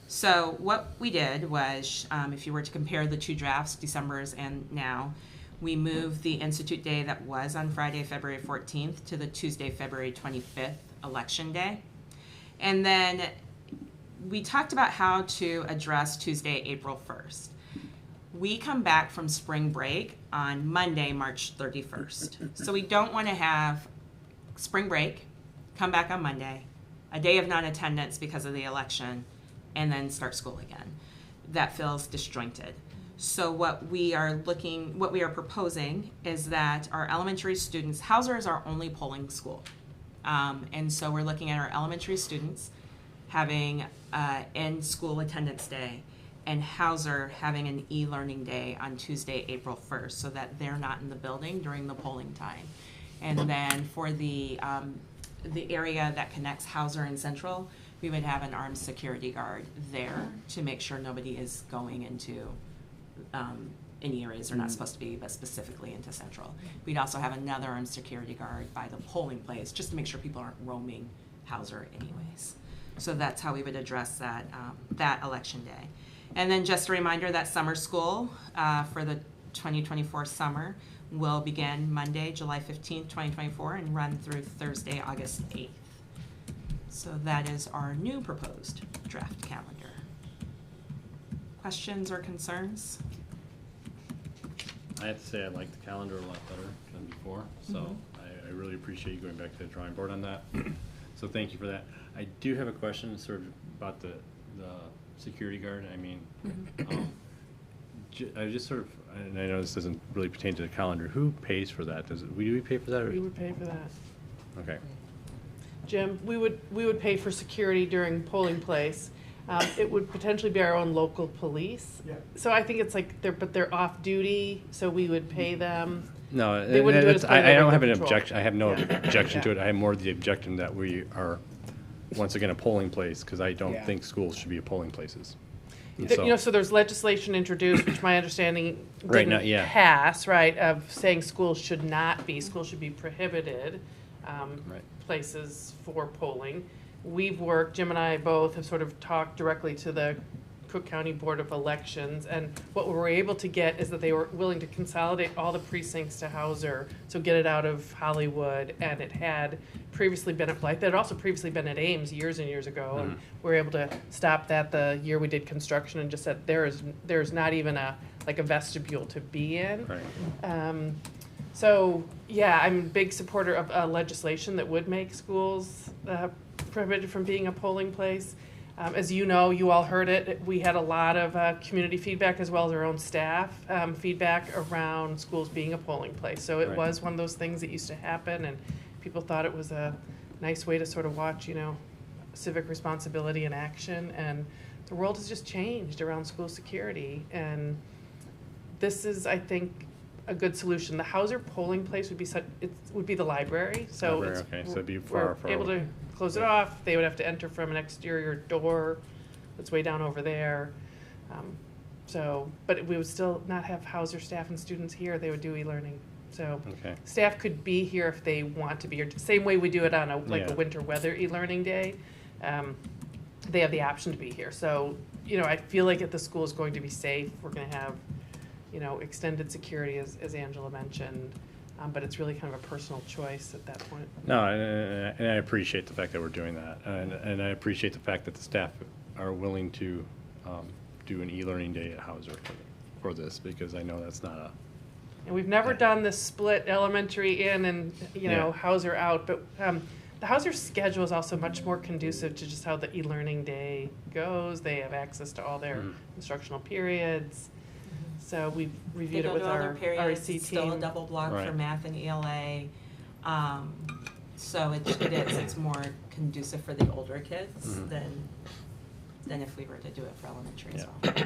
So what we did was, if you were to compare the two drafts, December's and now, we moved the Institute Day that was on Friday, February 14th to the Tuesday, February 25th election day. And then we talked about how to address Tuesday, April 1st. We come back from spring break on Monday, March 31st. So we don't want to have spring break, come back on Monday, a day of non-attendance because of the election, and then start school again. That feels disjointed. So what we are proposing is that our elementary students, Hauser is our only polling school. And so we're looking at our elementary students having in-school attendance day, and Hauser having an e-learning day on Tuesday, April 1st, so that they're not in the building during the polling time. And then for the area that connects Hauser and Central, we would have an armed security guard there to make sure nobody is going into any areas they're not supposed to be, but specifically into Central. We'd also have another armed security guard by the polling place, just to make sure people aren't roaming Hauser anyways. So that's how we would address that, that election day. And then just a reminder that summer school for the 2024 summer will begin Monday, July 15th, 2024, and run through Thursday, August 8th. So that is our new proposed draft calendar. Questions or concerns? I have to say I like the calendar a lot better than before, so I really appreciate you going back to the drawing board on that. So thank you for that. I do have a question sort of about the security guard. I mean, I just sort of, and I know this doesn't really pertain to the calendar, who pays for that? Do we pay for that? Or? We would pay for that. Okay. Jim, we would pay for security during polling place. It would potentially be our own local police. Yeah. So I think it's like they're off duty, so we would pay them. No, They wouldn't do it as part of I their don't have an patrol. objection. I have no Yeah. objection to Yeah. it. I have more the objection that we are, once again, a polling place, because I don't Yeah. think schools should be polling places. And So there's legislation introduced, which my understanding Right didn't now, yeah. pass, right, of saying schools should be prohibited Right. places for polling. Jim and I both have sort of talked directly to the Cook County Board of Elections, and what we were able to get is that they were willing to consolidate all the precincts to Hauser, so get it out of Hollywood, and it had previously been at Blythe. It had also previously been at Ames years and years ago, and we were able to stop that the year we did construction and just said there's not even a vestibule to be in. Right. So, yeah, I'm a big supporter of legislation that would make schools prohibited from being a polling place. As you know, you all heard it, we had a lot of community feedback as well as our own staff feedback around schools being a polling place. So it Right. was one of those things that used to happen, and people thought it was a nice way to sort of watch, civic responsibility in action. And the world has just changed around school security. And this is, I think, a good solution. The Hauser polling place would be the library. So Library, okay, so it'd be we're far able away. to close it off. They would have to enter from an exterior door that's way down over there. But we would still not have Hauser staff and students here. They would do e-learning. So Okay. staff could be here if they want to be here. Same way we do it on a Yeah. winter weather e-learning day. They have the option to be here. So, I feel like if the school is going to be safe, we're going to have, extended security, as Angela mentioned. But it's really kind of a personal choice at that point. No, and I appreciate the fact that we're doing that, and I appreciate the fact that the staff are willing to do an e-learning day at Hauser for this, because I know that's not a. And we've never done this split elementary in and, Yeah. Hauser out, but the Hauser schedule is also much more conducive to just how the e-learning day goes. They have access to all their instructional periods. So we've They reviewed it go with to all their our periods, REC it's still a team. double block for Right. math and ELA. So it's more conducive for the older kids than if we were to do it for elementary as Yeah. well.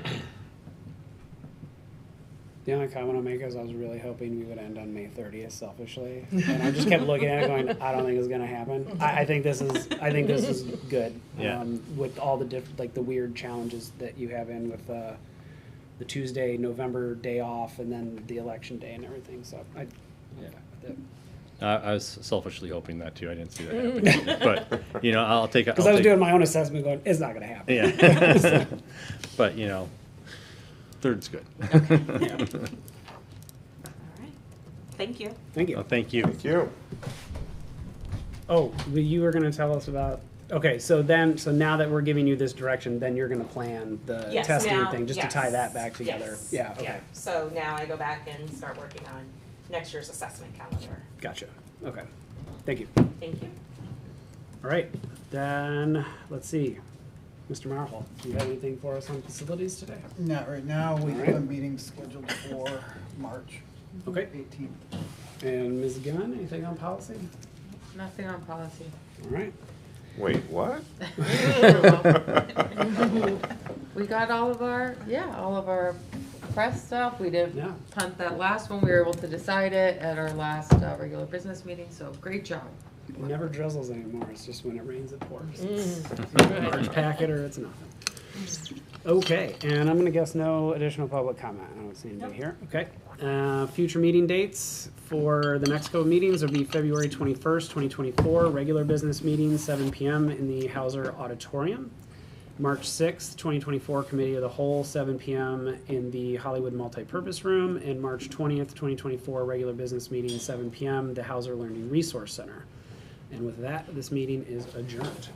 The only comment I'll make is I was really hoping we would end on May 30th selfishly. And I just kept looking at it going, I don't think it's gonna happen. I think this is good. Yeah. With all the like the weird challenges that you have in with, the Tuesday, November day off and then the election day and everything, so I was selfishly hoping that too. I didn't see that happening. But, you know, I'll take it. because I was doing my own assessment going, it's not gonna happen. Yeah. But, you know, third's good. Yeah. All right. Thank you. Thank you. Well, thank you. Thank you. Oh, but you were gonna tell us about, okay, so now that we're giving you this direction, then you're gonna plan the Yes, testing now- thing, just to yes, tie that back together. yes, Yeah, okay, So now I go back and start working on next year's assessment calendar. gotcha, okay, thank you. Thank you. All right, then, let's see, Mr. Marhol, do you have anything for us on facilities today? Not right now. We All have a right. meeting scheduled for March Okay, 18th. and Ms. Gunn, anything on policy? Nothing on policy. All right, Wait, what? We got all of our press stuff. We didn't Yeah. punt that last one. We were able to decide it at our last regular business meeting, so great job. it never drizzles anymore, it's just when it rains, it pours. It's Good. a large packet or it's nothing. Okay, and I'm gonna guess no additional public comment. I don't see anybody here. Okay. Future meeting dates for the next couple of meetings will be February 21st, 2024, regular business meeting, 7 PM in the Hauser Auditorium. March 6th, 2024, Committee of the Whole, 7 PM in the Hollywood Multipurpose Room. And March 20th, 2024, regular business meeting, 7 PM, the Hauser Learning Resource Center. And with that, this meeting is adjourned.